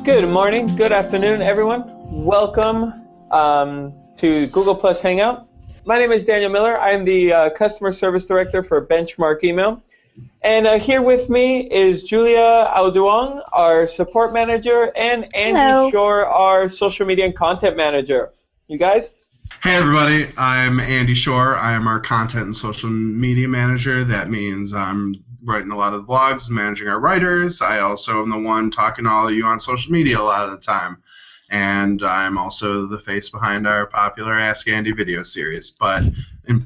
Good morning, good afternoon, everyone. Welcome to Google Plus Hangout. My name is Daniel Miller. I'm the Customer Service Director for Benchmark Email. And here with me is Julia Auduong, our Support Manager, and Andy Shore, our Social Media and Content Manager. You guys? Hey everybody, I'm Andy Shore. I am our Content and Social Media Manager. That means I'm writing a lot of the blogs, managing our writers. I also am the one talking to all of you on social media a lot of the time. And I'm also the face behind our popular Ask Andy video series. But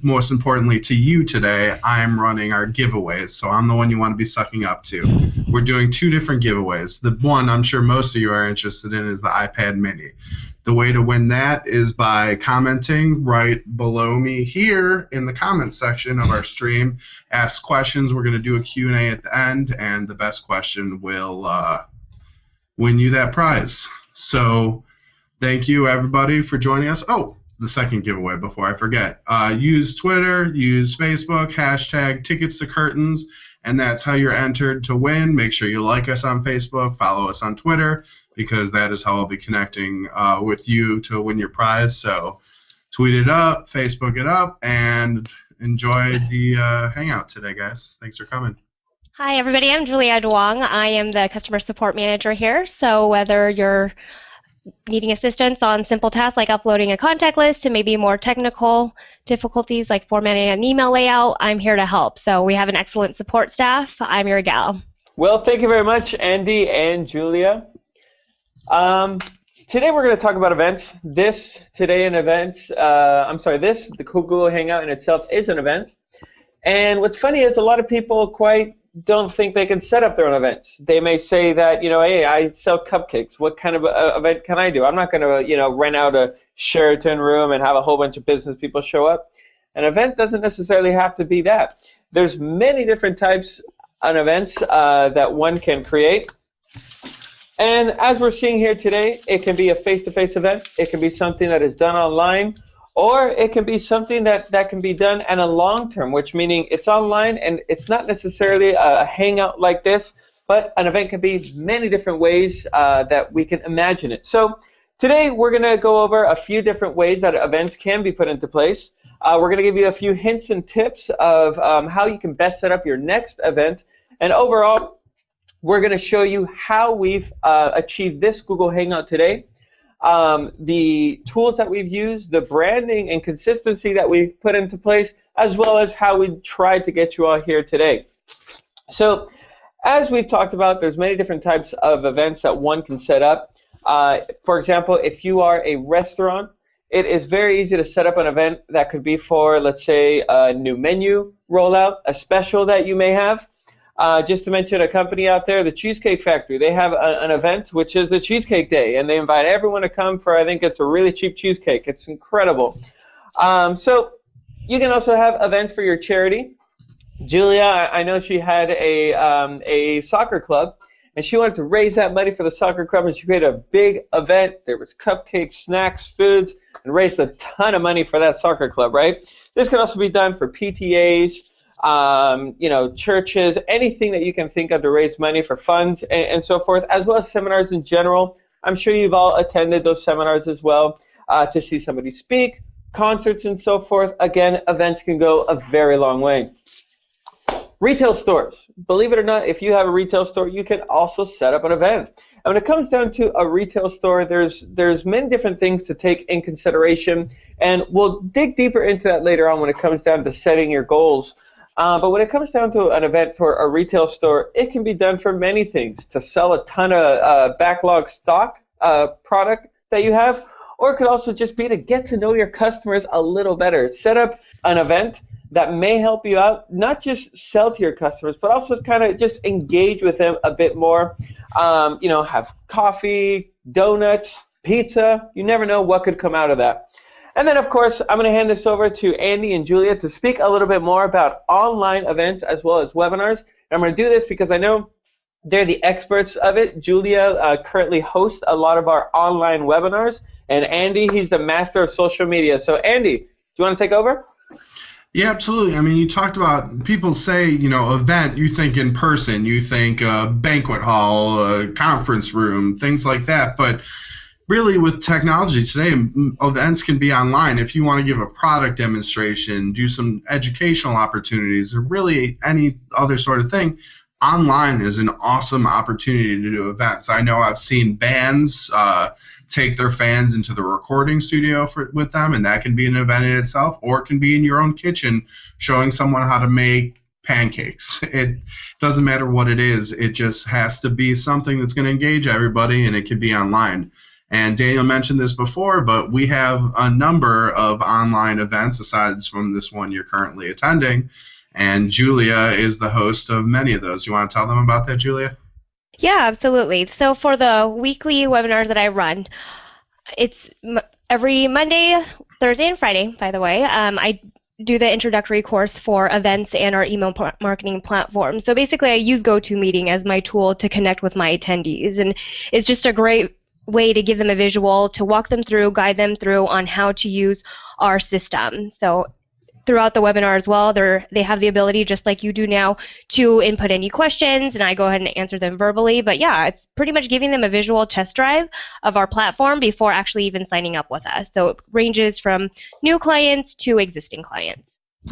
most importantly to you today, I'm running our giveaways. So I'm the one you want to be sucking up to. We're doing two different giveaways. The one I'm sure most of you are interested in is the iPad mini. The way to win that is by commenting right below me here in the comments section of our stream. Ask questions. We're going to do a Q&A at the end, and the best question will win you that prize. So thank you, everybody, for joining us. Oh, the second giveaway before I forget. Use Twitter, use Facebook, hashtag tickets to curtains, and that's how you're entered to win. Make sure you like us on Facebook, follow us on Twitter, because that is how I'll be connecting with you to win your prize. So tweet it up, Facebook it up, and enjoy the Hangout today, guys. Thanks for coming. Hi, everybody. I'm Julia Duong. I am the Customer Support Manager here. So whether you're needing assistance on simple tasks like uploading a contact list to maybe more technical difficulties like formatting an email layout, I'm here to help. So we have an excellent support staff. I'm your gal. Well, thank you very much, Andy and Julia. Today we're going to talk about events. The Google Hangout in itself is an event. And what's funny is a lot of people don't think they can set up their own events. They may say that, hey, I sell cupcakes. What kind of event can I do? I'm not going to, rent out a Sheraton room and have a whole bunch of business people show up. An event doesn't necessarily have to be that. There's many different types of events that one can create. And as we're seeing here today, it can be a face-to-face event. It can be something that is done online, or it can be something that can be done in a long term, which meaning it's online and it's not necessarily a hangout like this, but an event can be many different ways that we can imagine it. So today we're going to go over a few different ways that events can be put into place. We're going to give you a few hints and tips of how you can best set up your next event. And overall, we're going to show you how we've achieved this Google Hangout today, the tools that we've used, the branding and consistency that we've put into place, as well as how we tried to get you all here today. So as we've talked about, there's many different types of events that one can set up. For example, if you are a restaurant, it is very easy to set up an event that could be for, let's say, a new menu rollout, a special that you may have. Just to mention a company out there, the Cheesecake Factory, they have an event which is the Cheesecake Day, and they invite everyone to come for, I think it's a really cheap cheesecake. It's incredible. So you can also have events for your charity. Julia, I know she had a soccer club, and she wanted to raise that money for the soccer club, and she created a big event. There was cupcakes, snacks, foods, and raised a ton of money for that soccer club, right? This can also be done for PTAs, churches, anything that you can think of to raise money for funds and so forth, as well as seminars in general. I'm sure you've all attended those seminars as well to see somebody speak, concerts and so forth. Again, events can go a very long way. Retail stores. Believe it or not, if you have a retail store, you can also set up an event. And when it comes down to a retail store, there's many different things to take in consideration, and we'll dig deeper into that later on when it comes down to setting your goals. But when it comes down to an event for a retail store, it can be done for many things. To sell a ton of backlog stock product that you have, or it could also just be to get to know your customers a little better. Set up an event that may help you out, not just sell to your customers, but also kind of just engage with them a bit more. Have coffee, donuts, pizza. You never know what could come out of that. And then, of course, I'm going to hand this over to Andy and Julia to speak a little bit more about online events as well as webinars. And I'm going to do this because I know they're the experts of it. Julia currently hosts a lot of our online webinars, and Andy, he's the master of social media. So, Andy, do you want to take over? Yeah, absolutely. I mean, you talked about people say, event, you think in person, you think banquet hall, conference room, things like that. But really, with technology today, events can be online. If you want to give a product demonstration, do some educational opportunities, or really any other sort of thing, online is an awesome opportunity to do events. I know I've seen bands take their fans into the recording studio with them, and that can be an event in itself, or it can be in your own kitchen showing someone how to make pancakes. It doesn't matter what it is. It just has to be something that's going to engage everybody, and it can be online. And Daniel mentioned this before, but we have a number of online events aside from this one you're currently attending. And Julia is the host of many of those. You want to tell them about that, Julia? Yeah, absolutely. So for the weekly webinars that I run, it's every Monday, Thursday, and Friday, by the way. I do the introductory course for events and our email marketing platform. So basically, I use GoToMeeting as my tool to connect with my attendees. And it's just a great way to give them a visual, to walk them through, guide them through on how to use our system. So throughout the webinar as well, they have the ability, just like you do now, to input any questions, and I go ahead and answer them verbally. But yeah, it's pretty much giving them a visual test drive of our platform before actually even signing up with us. So it ranges from new clients to existing clients.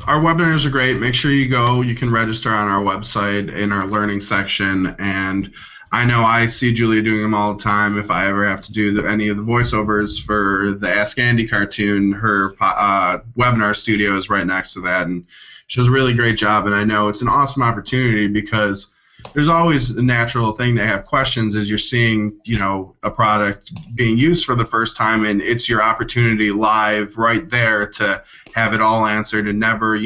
Our webinars are great. Make sure you go. You can register on our website in our learning section. And I know I see Julia doing them all the time. If I ever have to do any of the voiceovers for the Ask Andy cartoon, her webinar studio is right next to that. And she does a really great job. And I know it's an awesome opportunity because there's always a natural thing to have questions as you're seeing, a product being used for the first time, and it's your opportunity live right there to have it all answered and never,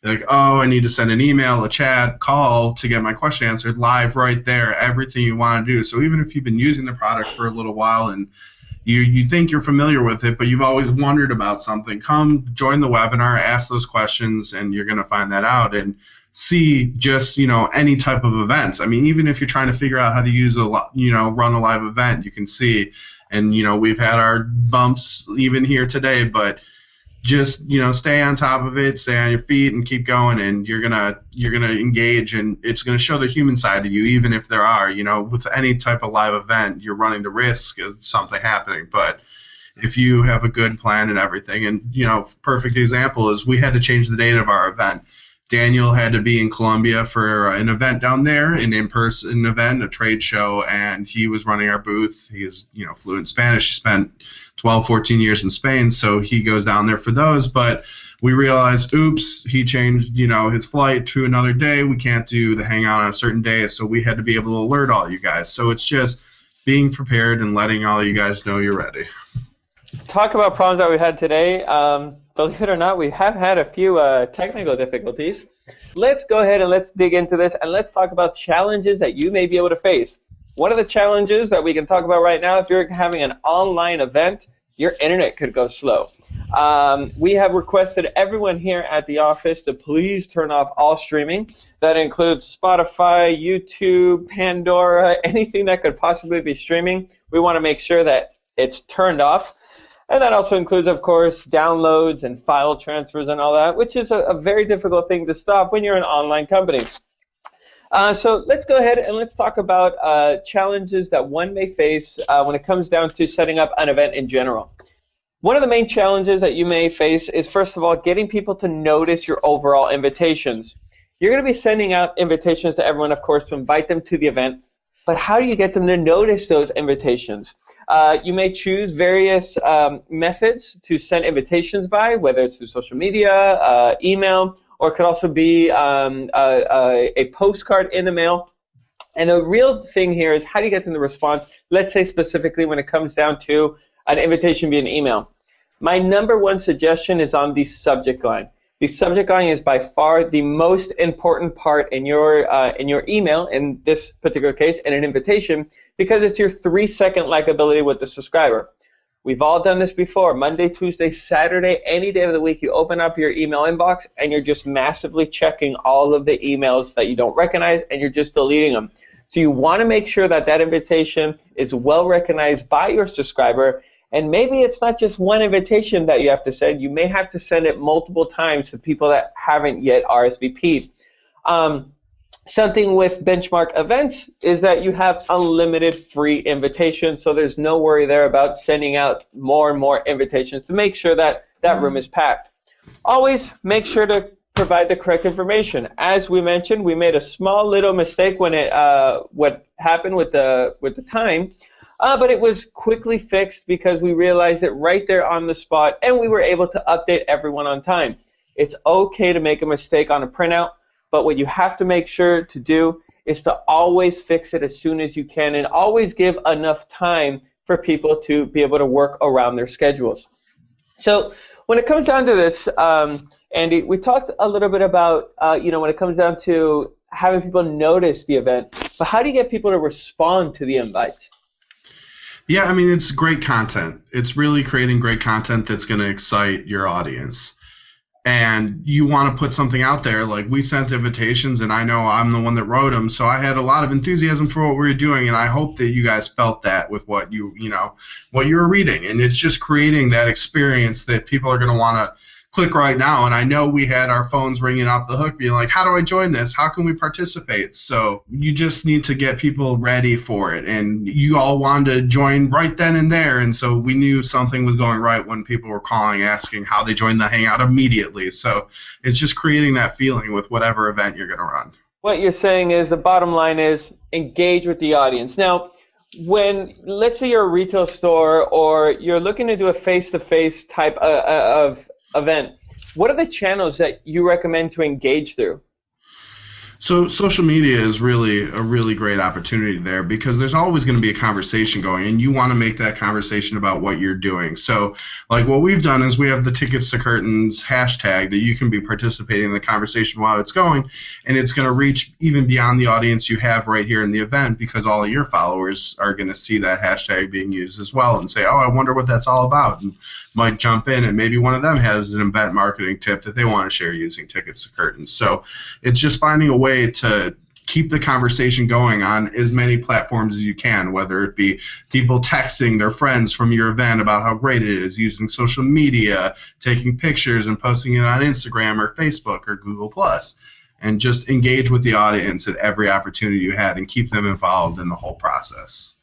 like, oh, I need to send an email, a chat, call to get my question answered live right there, everything you want to do. So even if you've been using the product for a little while and you think you're familiar with it, but you've always wondered about something, come join the webinar, ask those questions, and you're going to find that out. And see just any type of events. I mean, even if you're trying to figure out how to use run a live event, you can see. And we've had our bumps even here today, but just stay on top of it, stay on your feet, and keep going. And you're gonna engage, and it's gonna show the human side of you, even if there are with any type of live event, you're running the risk of something happening. But if you have a good plan and everything, and perfect example is we had to change the date of our event. Daniel had to be in Colombia for an event down there, an in-person event, a trade show, and he was running our booth. He is, fluent in Spanish. He spent 12, 14 years in Spain, so he goes down there for those. But we realized, oops, he changed, his flight to another day. We can't do the Hangout on a certain day, so we had to be able to alert all you guys. So it's just being prepared and letting all you guys know you're ready. Talk about problems that we had today. Believe it or not, we have had a few technical difficulties. Let's go ahead and let's dig into this, and let's talk about challenges that you may be able to face. One of the challenges that we can talk about right now, if you're having an online event, your internet could go slow. We have requested everyone here at the office to please turn off all streaming. That includes Spotify, YouTube, Pandora, anything that could possibly be streaming. We want to make sure that it's turned off. And that also includes, of course, downloads and file transfers and all that, which is a very difficult thing to stop when you're an online company. So let's go ahead and let's talk about challenges that one may face when it comes down to setting up an event in general. One of the main challenges that you may face is, first of all, getting people to notice your overall invitations. You're going to be sending out invitations to everyone, of course, to invite them to the event. But how do you get them to notice those invitations? You may choose various methods to send invitations by, whether it's through social media, email, or it could also be a postcard in the mail. And the real thing here is how do you get them the response, let's say specifically when it comes down to an invitation via an email. My number one suggestion is on the subject line. The subject line is by far the most important part in your email, in this particular case, in an invitation, because it's your 3-second likability with the subscriber. We've all done this before. Monday, Tuesday, Saturday, any day of the week, you open up your email inbox and you're just massively checking all of the emails that you don't recognize and you're just deleting them. So you want to make sure that that invitation is well recognized by your subscriber And maybe it's not just one invitation that you have to send. You may have to send it multiple times to people that haven't yet RSVP'd. Something with benchmark events is that you have unlimited free invitations, so there's no worry there about sending out more and more invitations to make sure that that room is packed. Always make sure to provide the correct information. As we mentioned, we made a small little mistake when what happened with the time, but it was quickly fixed because we realized it right there on the spot, and we were able to update everyone on time. It's okay to make a mistake on a printout, but what you have to make sure to do is to always fix it as soon as you can, and always give enough time for people to be able to work around their schedules. So when it comes down to this, Andy, we talked a little bit about, when it comes down to having people notice the event, but how do you get people to respond to the invites? Yeah, I mean, it's great content. It's really creating great content that's going to excite your audience. And you want to put something out there. Like, we sent invitations, and I know I'm the one that wrote them, so I had a lot of enthusiasm for what we were doing, and I hope that you guys felt that with what you were reading. And it's just creating that experience that people are going to want to click right now. And I know we had our phones ringing off the hook being like, how do I join this? How can we participate? So you just need to get people ready for it. And you all wanted to join right then and there. And so we knew something was going right when people were calling, asking how they joined the Hangout immediately. So it's just creating that feeling with whatever event you're going to run. What you're saying is the bottom line is engage with the audience. Now, when, let's say you're a retail store or you're looking to do a face-to-face type of event, what are the channels that you recommend to engage through? So social media is really a really great opportunity there, because there's always going to be a conversation going, and you want to make that conversation about what you're doing. So like what we've done is we have the Tickets to Curtains hashtag that you can be participating in the conversation while it's going, and it's going to reach even beyond the audience you have right here in the event, because all of your followers are going to see that hashtag being used as well and say, oh, I wonder what that's all about, and might jump in, and maybe one of them has an event marketing tip that they want to share using Tickets to Curtains. So it's just finding a way to keep the conversation going on as many platforms as you can, whether it be people texting their friends from your event about how great it is, using social media, taking pictures and posting it on Instagram or Facebook or Google+, and just engage with the audience at every opportunity you had and keep them involved in the whole process.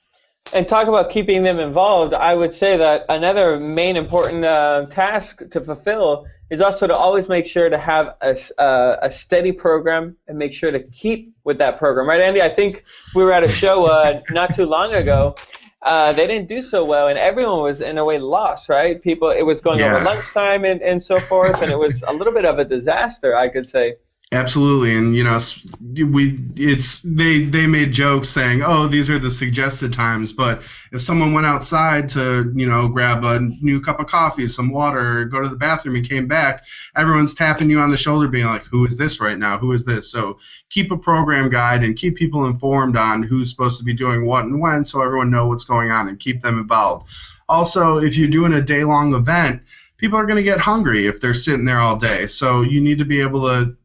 And talk about keeping them involved, I would say that another main important task to fulfill is also to always make sure to have a steady program and make sure to keep with that program. Right, Andy? I think we were at a show not too long ago. They didn't do so well, and everyone was, in a way, lost, right? People, it was going over lunchtime and so forth, and it was a little bit of a disaster, I could say. Absolutely, and they made jokes saying, "Oh, these are the suggested times." But if someone went outside to grab a new cup of coffee, some water, or go to the bathroom and came back, everyone's tapping you on the shoulder, being like, "Who is this right now? Who is this?" So keep a program guide and keep people informed on who's supposed to be doing what and when, so everyone knows what's going on and keep them involved. Also, if you're doing a day-long event, people are going to get hungry if they're sitting there all day. So you need to be able to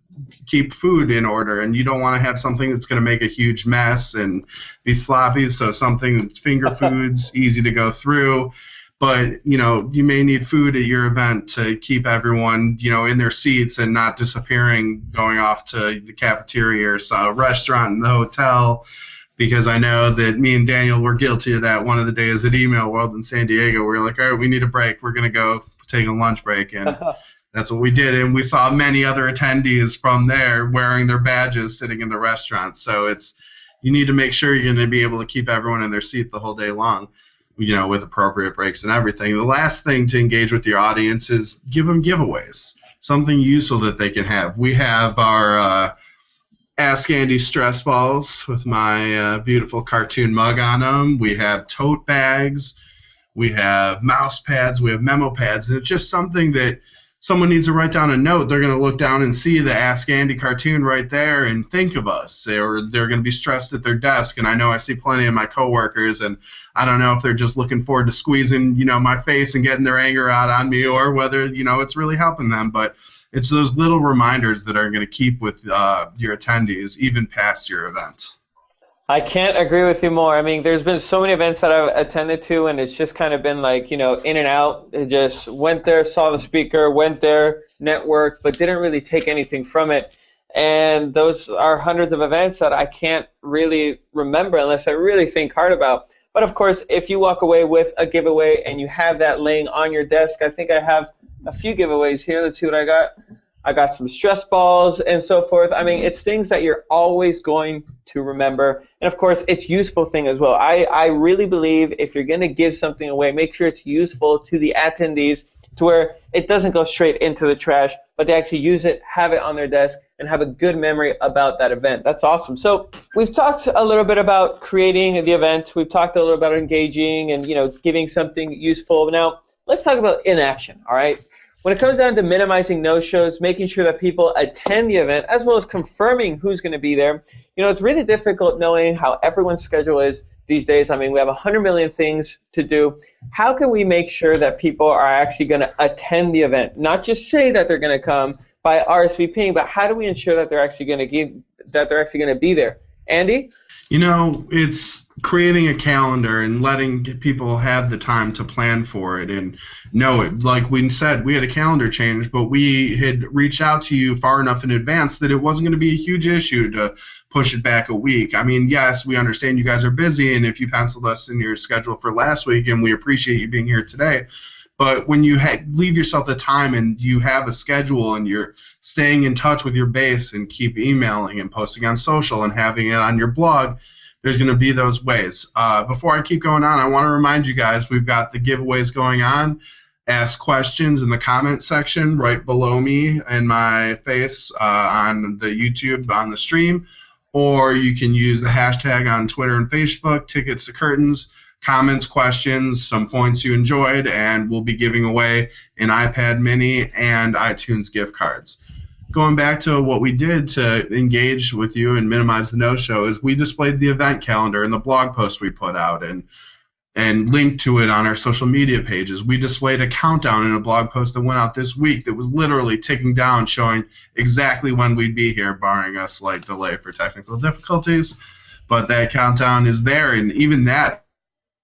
keep food in order, and you don't want to have something that's going to make a huge mess and be sloppy. So something that's finger foods, easy to go through, but you may need food at your event to keep everyone in their seats and not disappearing, going off to the cafeteria or a restaurant in the hotel. Because I know that me and Daniel were guilty of that one of the days at Email World in San Diego. We were like, all right, we need a break. We're going to go take a lunch break, and that's what we did, and we saw many other attendees from there wearing their badges sitting in the restaurant. So you need to make sure you're going to be able to keep everyone in their seat the whole day long, with appropriate breaks and everything. The last thing to engage with your audience is give them giveaways, something useful that they can have. We have our Ask Andy stress balls with my beautiful cartoon mug on them. We have tote bags. We have mouse pads. We have memo pads. And it's just something that someone needs to write down a note. They're going to look down and see the Ask Andy cartoon right there and think of us. Or they're going to be stressed at their desk. And I know I see plenty of my coworkers, and I don't know if they're just looking forward to squeezing, my face and getting their anger out on me, or whether, it's really helping them. But it's those little reminders that are going to keep with your attendees even past your event. I can't agree with you more. I mean, there's been so many events that I've attended to, and it's just kind of been like, in and out. It just went there, saw the speaker, went there, networked, but didn't really take anything from it. And those are hundreds of events that I can't really remember unless I really think hard about. But of course, if you walk away with a giveaway and you have that laying on your desk, I think I have a few giveaways here. Let's see what I got. I got some stress balls and so forth. I mean, it's things that you're always going to remember. And of course, it's useful thing as well. I really believe if you're going to give something away, make sure it's useful to the attendees to where it doesn't go straight into the trash, but they actually use it, have it on their desk, and have a good memory about that event. That's awesome. So we've talked a little bit about creating the event. We've talked a little about engaging and giving something useful. Now, let's talk about inaction, all right? When it comes down to minimizing no-shows, making sure that people attend the event, as well as confirming who's going to be there, it's really difficult knowing how everyone's schedule is these days. I mean, we have 100 million things to do. How can we make sure that people are actually going to attend the event? Not just say that they're going to come by RSVPing, but how do we ensure that they're actually going to be there? Andy? It's creating a calendar and letting people have the time to plan for it and know it. Like we said, we had a calendar change, but we had reached out to you far enough in advance that it wasn't going to be a huge issue to push it back a week. I mean, yes, we understand you guys are busy, and if you penciled us in your schedule for last week, and we appreciate you being here today, but when you leave yourself the time and you have a schedule and you're staying in touch with your base and keep emailing and posting on social and having it on your blog, there's going to be those ways. Before I keep going on, I want to remind you guys we've got the giveaways going on. Ask questions in the comment section right below me and my face on the YouTube on the stream, or you can use the hashtag on Twitter and Facebook, Tickets to Curtains. Comments, questions, some points you enjoyed, and we'll be giving away an iPad mini and iTunes gift cards. Going back to what we did to engage with you and minimize the no-show is we displayed the event calendar in the blog post we put out and linked to it on our social media pages. We displayed a countdown in a blog post that went out this week that was literally ticking down, showing exactly when we'd be here, barring a slight delay for technical difficulties. But that countdown is there, and even that,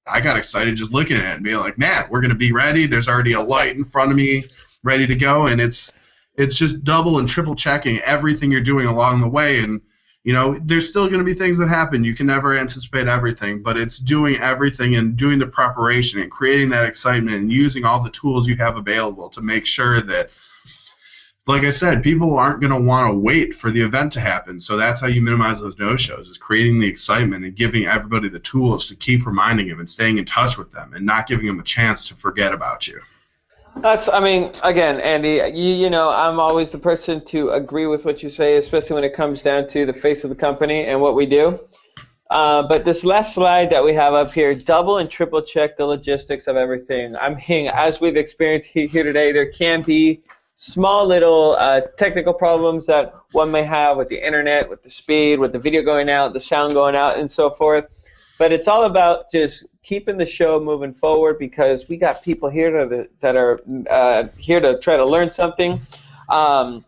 I got excited just looking at it and being like, man, we're going to be ready. There's already a light in front of me ready to go, and it's just double and triple checking everything you're doing along the way. And, there's still going to be things that happen. You can never anticipate everything, but it's doing everything and doing the preparation and creating that excitement and using all the tools you have available to make sure that, like I said, people aren't going to want to wait for the event to happen. So that's how you minimize those no-shows, is creating the excitement and giving everybody the tools to keep reminding them and staying in touch with them and not giving them a chance to forget about you. Again, Andy, I'm always the person to agree with what you say, especially when it comes down to the face of the company and what we do. But this last slide that we have up here, double and triple check the logistics of everything. As we've experienced here today, there can be small little technical problems that one may have with the internet, with the speed, with the video going out, the sound going out, and so forth. But it's all about just keeping the show moving forward, because we got people here that are here to try to learn something. And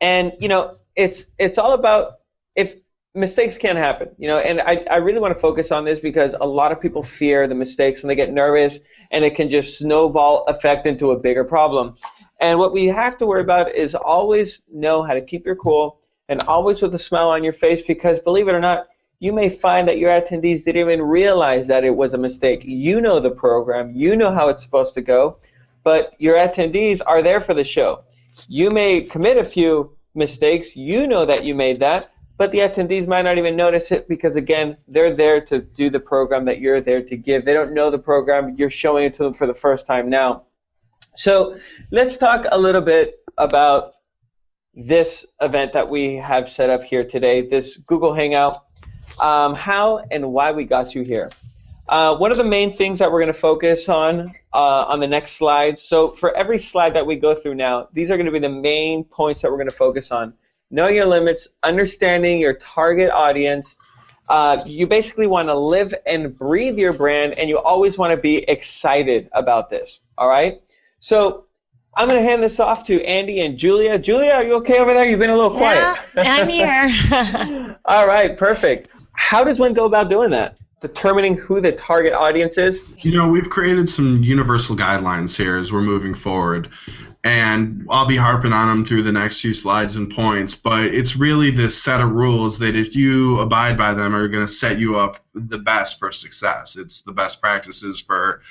it's all about, if mistakes can happen, and I really want to focus on this because a lot of people fear the mistakes and they get nervous, and it can just snowball effect into a bigger problem. And what we have to worry about is always know how to keep your cool and always with a smile on your face, because believe it or not, you may find that your attendees didn't even realize that it was a mistake. You know the program, you know how it's supposed to go, but your attendees are there for the show. You may commit a few mistakes, you know that you made that, but the attendees might not even notice it because, again, they're there to do the program that you're there to give. They don't know the program, you're showing it to them for the first time now. So let's talk a little bit about this event that we have set up here today, this Google Hangout, how and why we got you here. One of the main things that we're going to focus on the next slide, so for every slide that we go through now, these are going to be the main points that we're going to focus on. Knowing your limits, understanding your target audience. You basically want to live and breathe your brand, and you always want to be excited about this, all right? So I'm going to hand this off to Andy and Julia. Julia, are you okay over there? You've been a little quiet. Yeah, I'm here. All right, perfect. How does one go about doing that? Determining who the target audience is? We've created some universal guidelines here as we're moving forward, and I'll be harping on them through the next few slides and points, but it's really this set of rules that if you abide by them are going to set you up the best for success. It's the best practices for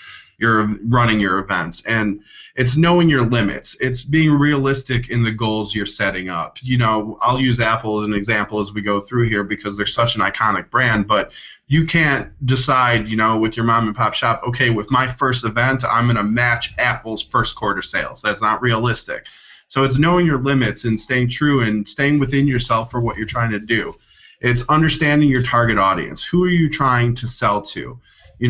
running your events, and it's knowing your limits. It's being realistic in the goals you're setting up. I'll use Apple as an example as we go through here because they're such an iconic brand, but you can't decide, with your mom and pop shop, okay, with my first event, I'm going to match Apple's first quarter sales. That's not realistic. So it's knowing your limits and staying true and staying within yourself for what you're trying to do. It's understanding your target audience. Who are you trying to sell to? Me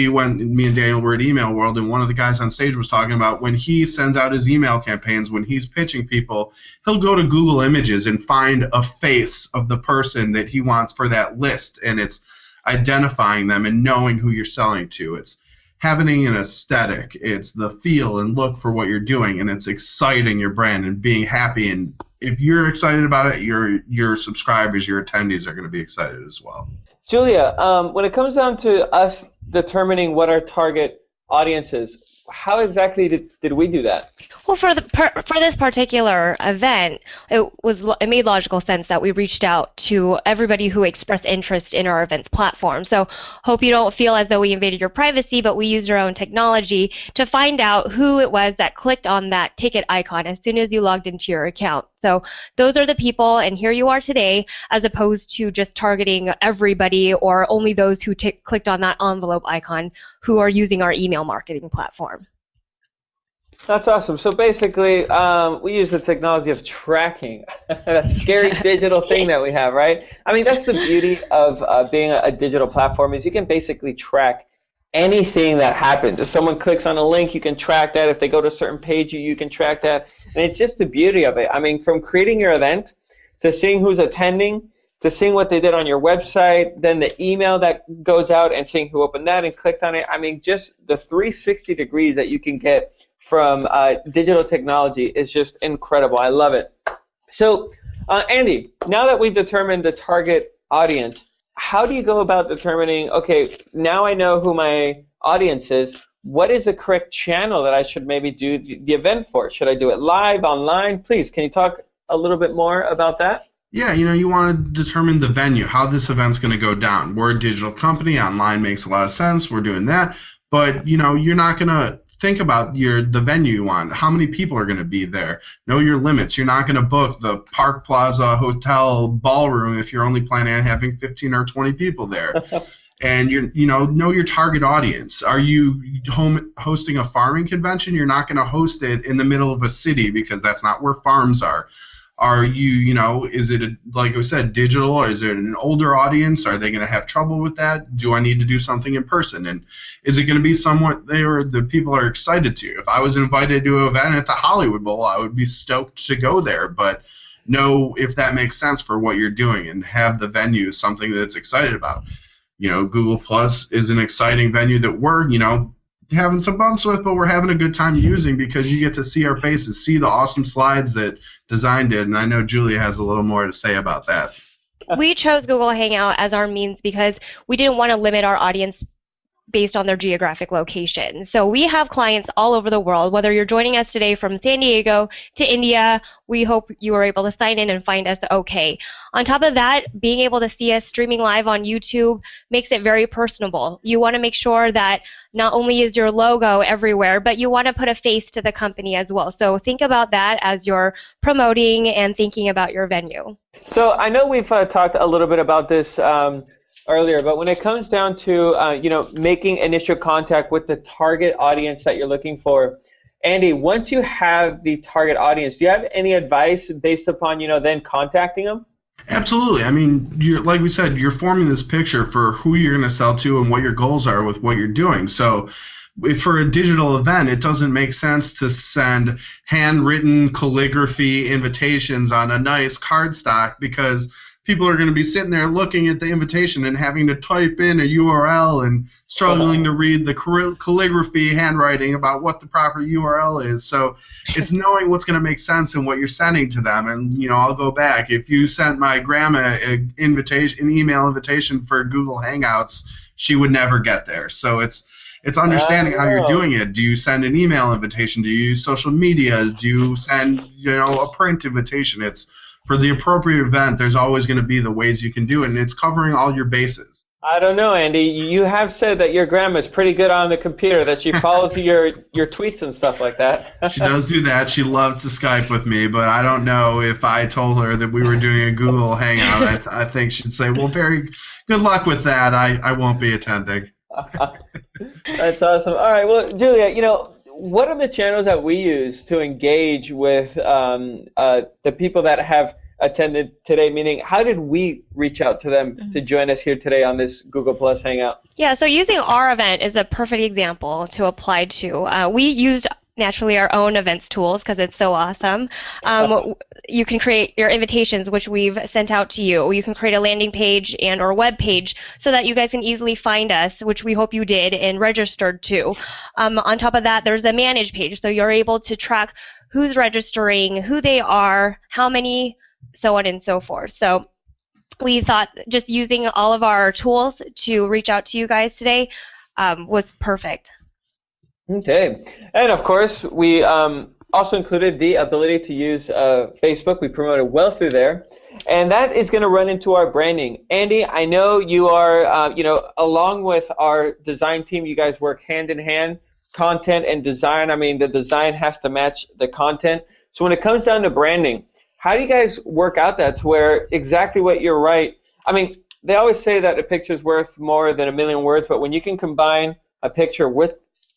and Daniel were at Email World, and one of the guys on stage was talking about when he sends out his email campaigns, when he's pitching people, he'll go to Google Images and find a face of the person that he wants for that list, and it's identifying them and knowing who you're selling to. It's having an aesthetic. It's the feel and look for what you're doing, and it's exciting your brand and being happy. And if you're excited about it, your subscribers, your attendees are going to be excited as well. Julia, when it comes down to us determining what our target audience is, how exactly did we do that? Well, for this particular event, it made logical sense that we reached out to everybody who expressed interest in our events platform. So hope you don't feel as though we invaded your privacy, but we used our own technology to find out who it was that clicked on that ticket icon as soon as you logged into your account. So those are the people, and here you are today, as opposed to just targeting everybody or only those who clicked on that envelope icon who are using our email marketing platform. That's awesome. So basically, we use the technology of tracking, that scary digital thing that we have, right? I mean, that's the beauty of being a digital platform is you can basically track anything that happens. If someone clicks on a link, you can track that. If they go to a certain page, you can track that. And it's just the beauty of it. I mean, from creating your event to seeing who's attending, to seeing what they did on your website, then the email that goes out and seeing who opened that and clicked on it. I mean, just the 360 degrees that you can get from digital technology is just incredible. I love it. So, Andy, now that we've determined the target audience, how do you go about determining, okay, now I know who my audience is, what is the correct channel that I should maybe do the event for? Should I do it live, online? Please, can you talk a little bit more about that? Yeah, you want to determine the venue, how this event's going to go down. We're a digital company. Online makes a lot of sense. We're doing that. But, you're not going to think about the venue you want. How many people are going to be there? Know your limits. You're not going to book the Park Plaza Hotel ballroom if you're only planning on having 15 or 20 people there. And know your target audience. Are you hosting a farming convention? You're not going to host it in the middle of a city because that's not where farms are. Are you, is it, like I said, digital? Or is it an older audience? Are they going to have trouble with that? Do I need to do something in person? And is it going to be somewhat there the people are excited to? If I was invited to an event at the Hollywood Bowl, I would be stoked to go there. But know if that makes sense for what you're doing and have the venue something that's excited about. Google Plus is an exciting venue that we're, having some bumps with, but we're having a good time using because you get to see our faces, see the awesome slides that Design did, and I know Julia has a little more to say about that. We chose Google Hangout as our means because we didn't want to limit our audience based on their geographic location. So we have clients all over the world. Whether you're joining us today from San Diego to India, we hope you are able to sign in and find us okay. On top of that, being able to see us streaming live on YouTube makes it very personable. You want to make sure that not only is your logo everywhere, but you want to put a face to the company as well. So think about that as you're promoting and thinking about your venue. So I know we've talked a little bit about this earlier, but when it comes down to making initial contact with the target audience that you're looking for, Andy, once you have the target audience, do you have any advice based upon then contacting them? Absolutely. I mean, like we said, you're forming this picture for who you're going to sell to and what your goals are with what you're doing. So if for a digital event, it doesn't make sense to send handwritten calligraphy invitations on a nice cardstock because people are going to be sitting there looking at the invitation and having to type in a URL and struggling to read the calligraphy handwriting about what the proper URL is. So it's knowing what's going to make sense in what you're sending to them. And, you know, I'll go back. If you sent my grandma an email invitation for Google Hangouts, she would never get there. So it's understanding how you're doing it. Do you send an email invitation? Do you use social media? Do you send, you know, a print invitation? It's for the appropriate event. There's always going to be the ways you can do it, and it's covering all your bases. I don't know, Andy. You have said that your grandma's pretty good on the computer, that she follows your tweets and stuff like that. She does do that. She loves to Skype with me, but I don't know if I told her that we were doing a Google Hangout. I think she'd say, well, very good luck with that. I won't be attending. That's awesome. All right, well, Julia, you know, what are the channels that we use to engage with the people that have attended today? Meaning, how did we reach out to them to join us here today on this Google Plus Hangout? Yeah, so using our event is a perfect example to apply to. We used naturally our own events tools because it's so awesome. You can create your invitations, which we've sent out to you. You can create a landing page and or web page so that you guys can easily find us, which we hope you did and registered to. On top of that, there's a manage page, so you're able to track who's registering, who they are, how many, so on and so forth. So we thought just using all of our tools to reach out to you guys today was perfect. Okay, and of course we also included the ability to use Facebook. We promoted well through there, and that is going to run into our branding. Andy, I know you are, you know, along with our design team, you guys work hand in hand, content and design. I mean, the design has to match the content. So when it comes down to branding, how do you guys work out that to where exactly what you're right? I mean, they always say that a picture's worth more than a million words, but when you can combine a picture with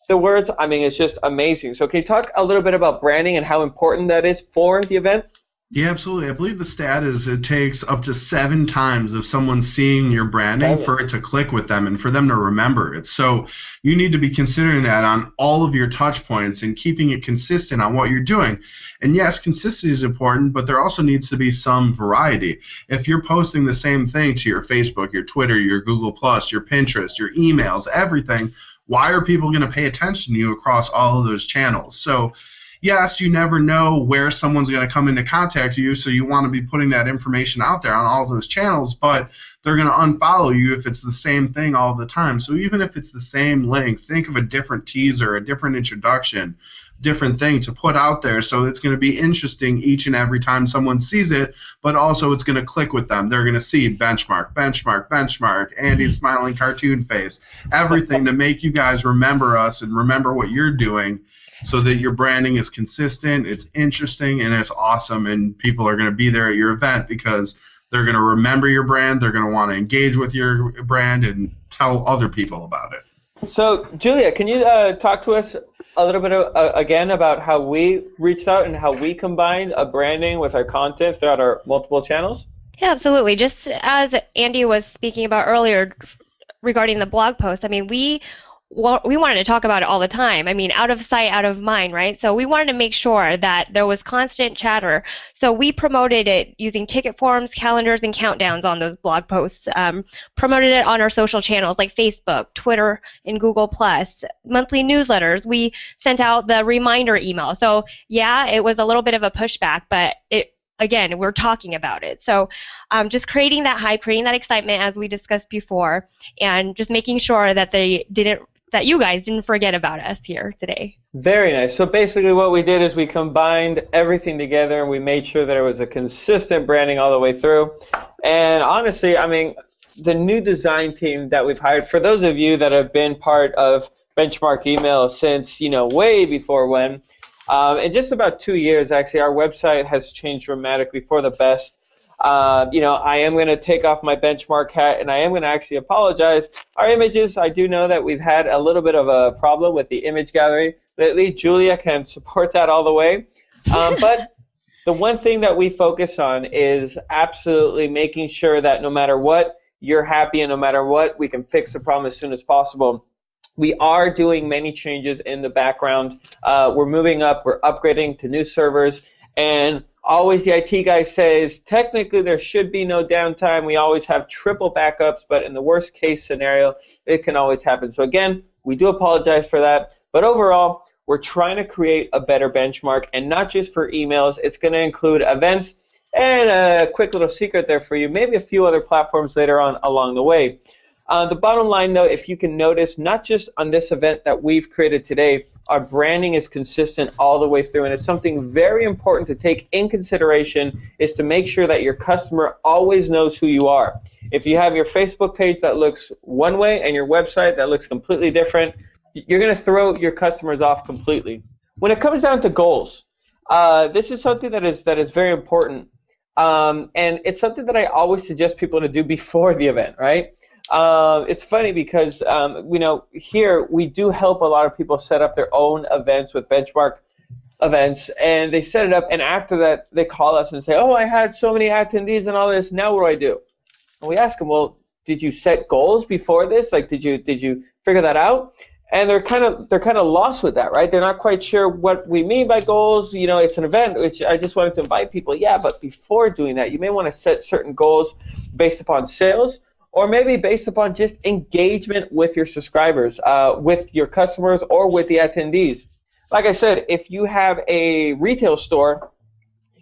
the words, I mean, it's just amazing. So can you talk a little bit about branding and how important that is for the event? Yeah, absolutely. I believe the stat is it takes up to 7 times of someone seeing your branding for it to click with them and for them to remember it. So you need to be considering that on all of your touch points and keeping it consistent on what you're doing. And yes, consistency is important, but there also needs to be some variety. If you're posting the same thing to your Facebook, your Twitter, your Google+, your Pinterest, your emails, everything, why are people going to pay attention to you across all of those channels? So yes, you never know where someone's going to come into contact you, so you want to be putting that information out there on all those channels, but they're going to unfollow you if it's the same thing all the time. So even if it's the same link, think of a different teaser, a different introduction, different thing to put out there, so it's going to be interesting each and every time someone sees it, but also it's going to click with them. They're going to see benchmark, benchmark, benchmark, Andy's smiling cartoon face, everything to make you guys remember us and remember what you're doing, so that your branding is consistent, it's interesting, and it's awesome, and people are going to be there at your event because they're going to remember your brand, they're going to want to engage with your brand and tell other people about it. So, Julia, can you talk to us a little bit again about how we reached out and how we combined a branding with our content throughout our multiple channels? Yeah, absolutely. Just as Andy was speaking about earlier regarding the blog post, I mean, we wanted to talk about it all the time. I mean, out of sight, out of mind, right? So we wanted to make sure that there was constant chatter. So we promoted it using ticket forms, calendars, and countdowns on those blog posts. Promoted it on our social channels like Facebook, Twitter, and Google+. Monthly newsletters. We sent out the reminder email. So yeah, it was a little bit of a pushback, but again, we're talking about it. So just creating that hype, creating that excitement as we discussed before, and just making sure that that you guys didn't forget about us here today. Very nice. So basically what we did is we combined everything together and we made sure that it was a consistent branding all the way through. And honestly, I mean, the new design team that we've hired, for those of you that have been part of Benchmark Email since, you know, way before when, in just about 2 years, actually, our website has changed dramatically for the best. You know, I am going to take off my Benchmark hat, and I am going to actually apologize. Our images, I do know that we've had a little bit of a problem with the image gallery lately. Julia can support that all the way. But the one thing that we focus on is absolutely making sure that no matter what, you're happy, and no matter what, we can fix the problem as soon as possible. We are doing many changes in the background. We're moving up. We're upgrading to new servers. And always the IT guy says, technically there should be no downtime. We always have triple backups, but in the worst case scenario, it can always happen. So again, we do apologize for that. But overall, we're trying to create a better benchmark, and not just for emails. It's going to include events and a quick little secret there for you, maybe a few other platforms later on along the way. The bottom line, though, if you can notice, not just on this event that we've created today, our branding is consistent all the way through, and it's something very important to take in consideration is to make sure that your customer always knows who you are. If you have your Facebook page that looks one way and your website that looks completely different, you're going to throw your customers off completely. When it comes down to goals, this is something that is very important, and it's something that I always suggest people to do before the event, right? It's funny because here we do help a lot of people set up their own events with benchmark events, and they set it up, and after that they call us and say, oh, I had so many attendees and all this, now what do I do? And we ask them, well, did you set goals before this? Like, did you figure that out? And they're kind of lost with that, right? They're not quite sure what we mean by goals. You know, it's an event, which I just wanted to invite people. Yeah, but before doing that, you may want to set certain goals based upon sales, or maybe based upon just engagement with your subscribers, with your customers, or with the attendees. Like I said, if you have a retail store,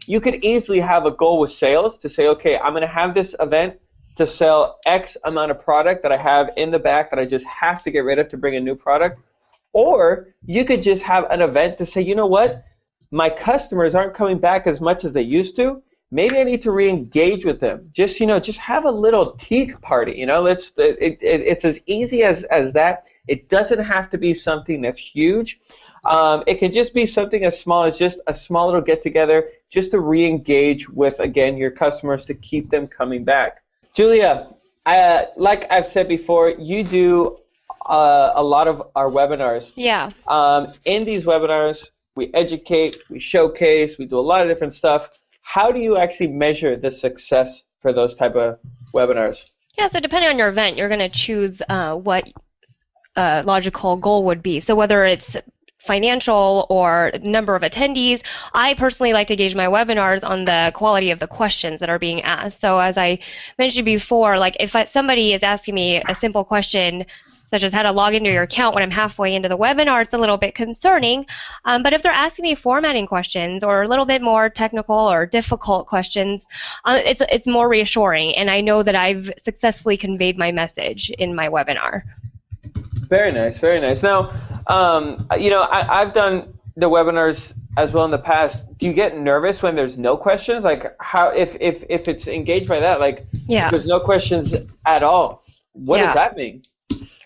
you could easily have a goal with sales to say, okay, I'm going to have this event to sell X amount of product that I have in the back that I just have to get rid of to bring a new product. Or you could just have an event to say, you know what, my customers aren't coming back as much as they used to. Maybe I need to re-engage with them. Just have a little teak party. It's as easy as that. It doesn't have to be something that's huge. It can just be something as small as just a small little get-together, just to re-engage with, again, your customers to keep them coming back. Julia, like I've said before, you do a lot of our webinars. Yeah. In these webinars, we educate, we showcase, we do a lot of different stuff. How do you actually measure the success for those type of webinars? Yeah, so depending on your event, you're going to choose what logical goal would be. So whether it's financial or number of attendees, I personally like to gauge my webinars on the quality of the questions that are being asked. So as I mentioned before, like if somebody is asking me a simple question such as how to log into your account when I'm halfway into the webinar, it's a little bit concerning. But if they're asking me formatting questions or a little bit more technical or difficult questions, it's more reassuring, and I know that I've successfully conveyed my message in my webinar. Very nice, very nice. Now, I've done the webinars as well in the past. Do you get nervous when there's no questions? Like, how if it's engaged by that, like, yeah, if there's no questions at all, what does that mean?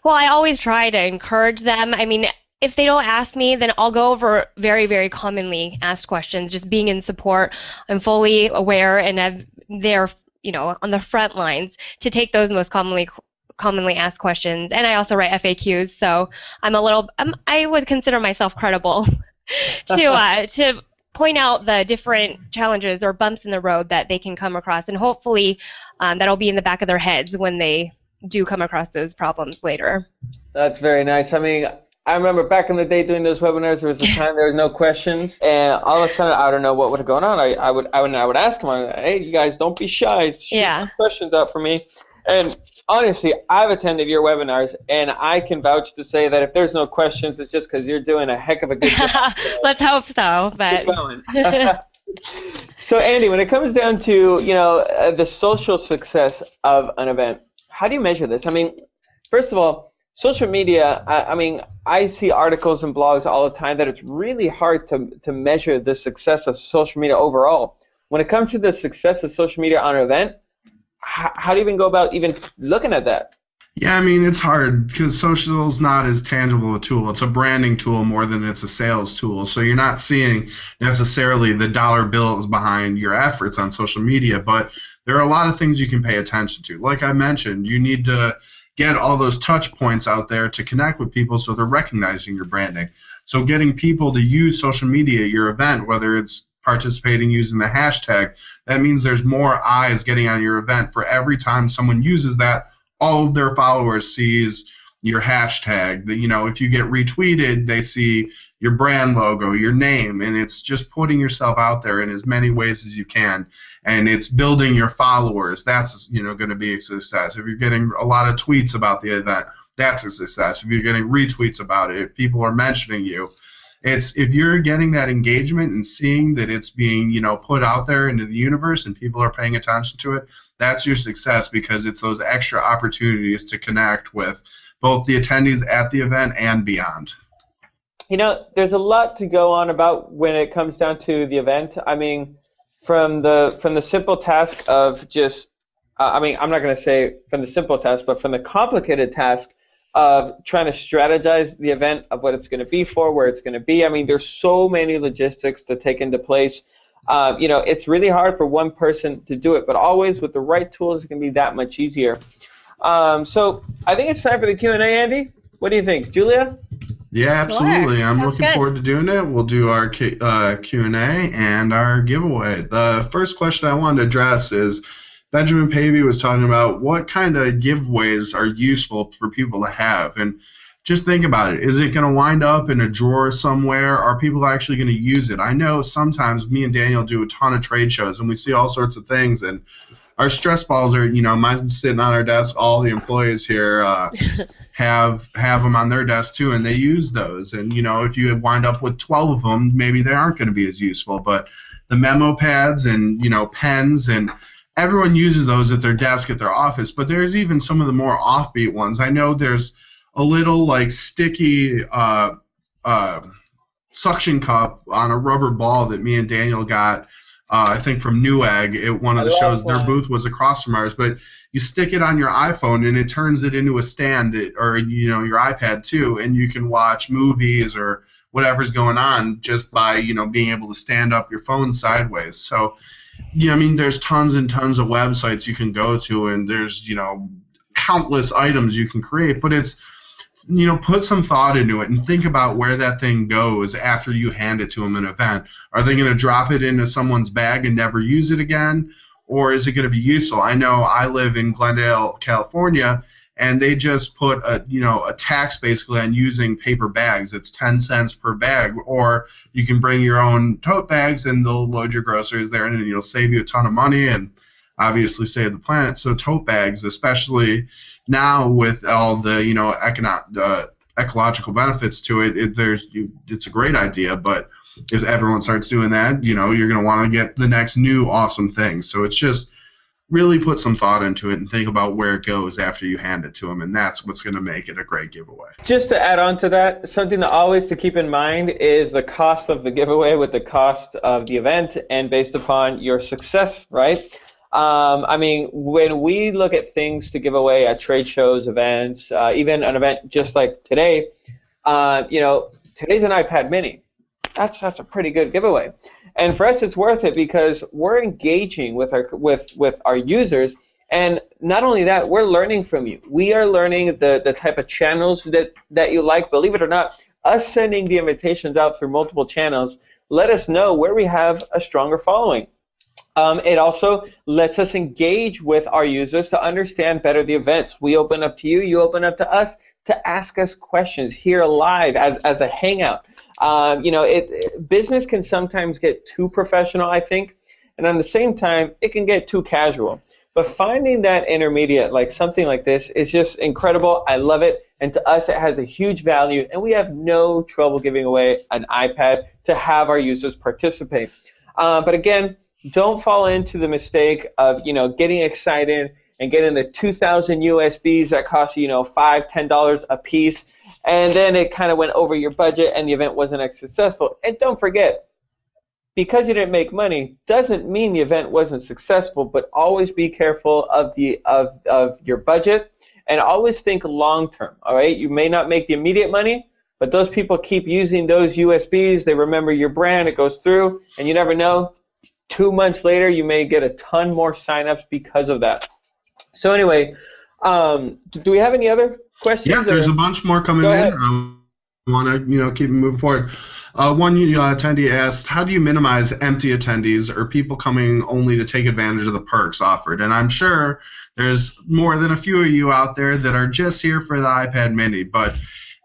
Well, I always try to encourage them. I mean, if they don't ask me, then I'll go over very, very commonly asked questions. Just being in support, I'm fully aware and I'm there, on the front lines to take those most commonly asked questions. And I also write FAQs, so I would consider myself credible to point out the different challenges or bumps in the road that they can come across, and hopefully that'll be in the back of their heads when they do come across those problems later. That's very nice. I mean, I remember back in the day doing those webinars, there was a time there was no questions, and all of a sudden, I don't know what was going on. I would ask them, hey, you guys, don't be shy. Shoot questions out for me. And honestly, I've attended your webinars, and I can vouch to say that if there's no questions, it's just because you're doing a heck of a good job. Let's hope so. But keep going. So, Andy, when it comes down to the social success of an event, how do you measure this? I mean, first of all, social media. I see articles and blogs all the time that it's really hard to measure the success of social media overall. When it comes to the success of social media on an event, how do you even go about even looking at that? Yeah, I mean, it's hard because social is not as tangible a tool. It's a branding tool more than it's a sales tool. So you're not seeing necessarily the dollar bills behind your efforts on social media, but there are a lot of things you can pay attention to. Like I mentioned, you need to get all those touch points out there to connect with people so they're recognizing your branding. So getting people to use social media at your event, whether it's participating using the hashtag, that means there's more eyes getting on your event. For every time someone uses that, all of their followers sees your hashtag. You know, if you get retweeted, they see your brand logo, your name, and it's just putting yourself out there in as many ways as you can, and it's building your followers. That's, you know, going to be a success. If you're getting a lot of tweets about the event, that's a success. If you're getting retweets about it, if people are mentioning you, if you're getting that engagement and seeing that it's being, you know, put out there into the universe and people are paying attention to it, that's your success, because it's those extra opportunities to connect with both the attendees at the event and beyond. You know, there's a lot to go on about when it comes down to the event. I mean, from the simple task of just, I mean, I'm not going to say from the simple task, but from the complicated task of trying to strategize the event, of what it's going to be for, where it's going to be. I mean, there's so many logistics to take into place. You know, it's really hard for one person to do it, but always with the right tools, it can be that much easier. So I think it's time for the Q&A, Andy. What do you think, Julia? Yeah, absolutely. Sure. I'm Sounds looking good. forward to doing it. We'll do our Q&A and our giveaway. The first question I wanted to address is, Benjamin Pavey was talking about what kind of giveaways are useful for people to have. And just think about it. Is it going to wind up in a drawer somewhere? Are people actually going to use it? I know sometimes me and Daniel do a ton of trade shows, and we see all sorts of things, and our stress balls are, you know, mine's sitting on our desk. All the employees here have them on their desk too, and they use those. And, you know, if you wind up with 12 of them, maybe they aren't going to be as useful. But the memo pads and, you know, pens, and everyone uses those at their desk at their office. But there's even some of the more offbeat ones. I know there's a little like sticky suction cup on a rubber ball that me and Daniel got, I think from Newegg at one of the shows. Their booth was across from ours, but you stick it on your iPhone and it turns it into a stand, or, you know, your iPad too, and you can watch movies or whatever's going on just by, you know, being able to stand up your phone sideways. So, you know, I mean, there's tons and tons of websites you can go to, and there's, you know, countless items you can create, but it's, you know, put some thought into it and think about where that thing goes after you hand it to them in an event. Are they going to drop it into someone's bag and never use it again, or is it going to be useful? I know I live in Glendale, California, and they just put a, you know, a tax basically on using paper bags. It's 10 cents per bag, or you can bring your own tote bags and they'll load your groceries there, and it'll save you a ton of money and obviously save the planet. So tote bags, especially now with all the, you know, ecological benefits to it, it's a great idea. But if everyone starts doing that, you know, you're going to want to get the next new awesome thing. So it's just really put some thought into it and think about where it goes after you hand it to them, and that's what's going to make it a great giveaway. Just to add on to that, something to always to keep in mind is the cost of the giveaway with the cost of the event, and based upon your success, right? I mean, when we look at things to give away at trade shows, events, even an event just like today, you know, today's an iPad mini. That's a pretty good giveaway. And for us, it's worth it because we're engaging with our users, and not only that, we're learning from you. We are learning the type of channels that you like. Believe it or not, us sending the invitations out through multiple channels let us know where we have a stronger following. It also lets us engage with our users to understand better the events. We open up to you, you open up to us to ask us questions here live as a hangout. You know, business can sometimes get too professional, I think, and at the same time, it can get too casual. But finding that intermediate, like something like this, is just incredible. I love it, and to us, it has a huge value, and we have no trouble giving away an iPad to have our users participate. But again, don't fall into the mistake of, you know, getting excited and getting the 2,000 USBs that cost you, you know, $5, $10 a piece, and then it kind of went over your budget and the event wasn't as successful. And don't forget, because you didn't make money doesn't mean the event wasn't successful, but always be careful of your budget and always think long term, all right? You may not make the immediate money, but those people keep using those USBs, they remember your brand, it goes through, and you never know. 2 months later, you may get a ton more signups because of that. So anyway, do we have any other questions? Yeah, there's a bunch more coming in. want to keep it moving forward. One attendee asked, how do you minimize empty attendees or people coming only to take advantage of the perks offered? And I'm sure there's more than a few of you out there that are just here for the iPad mini, but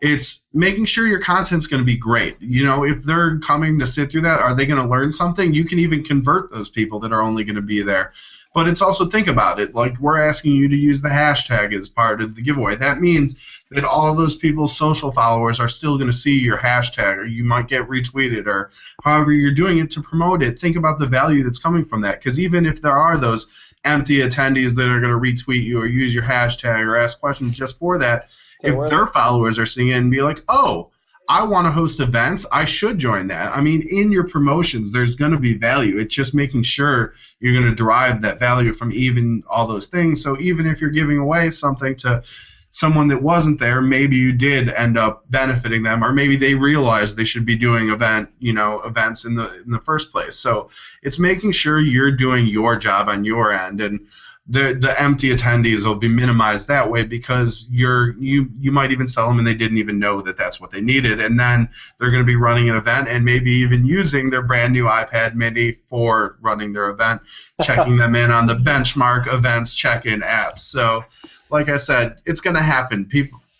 it's making sure your content's going to be great. If they're coming to sit through that, are they going to learn something? You can even convert those people that are only going to be there. But it's also, think about it, like we're asking you to use the hashtag as part of the giveaway. That means that all of those people's social followers are still going to see your hashtag, or you might get retweeted, or however you're doing it to promote it. Think about the value that's coming from that, because even if there are those empty attendees that are going to retweet you or use your hashtag or ask questions just for that, if their followers are seeing it and be like, oh, I want to host events, I should join that. I mean, in your promotions, there's going to be value. It's just making sure you're going to derive that value from even all those things. So even if you're giving away something to someone that wasn't there, maybe you did end up benefiting them, or maybe they realized they should be doing events in the first place. So it's making sure you're doing your job on your end, and the empty attendees will be minimized that way, because you might even sell them and they didn't even know that that's what they needed, and then they're going to be running an event and maybe even using their brand new iPad mini for running their event, checking them in on the benchmark events check-in apps. So like I said, it's going to happen.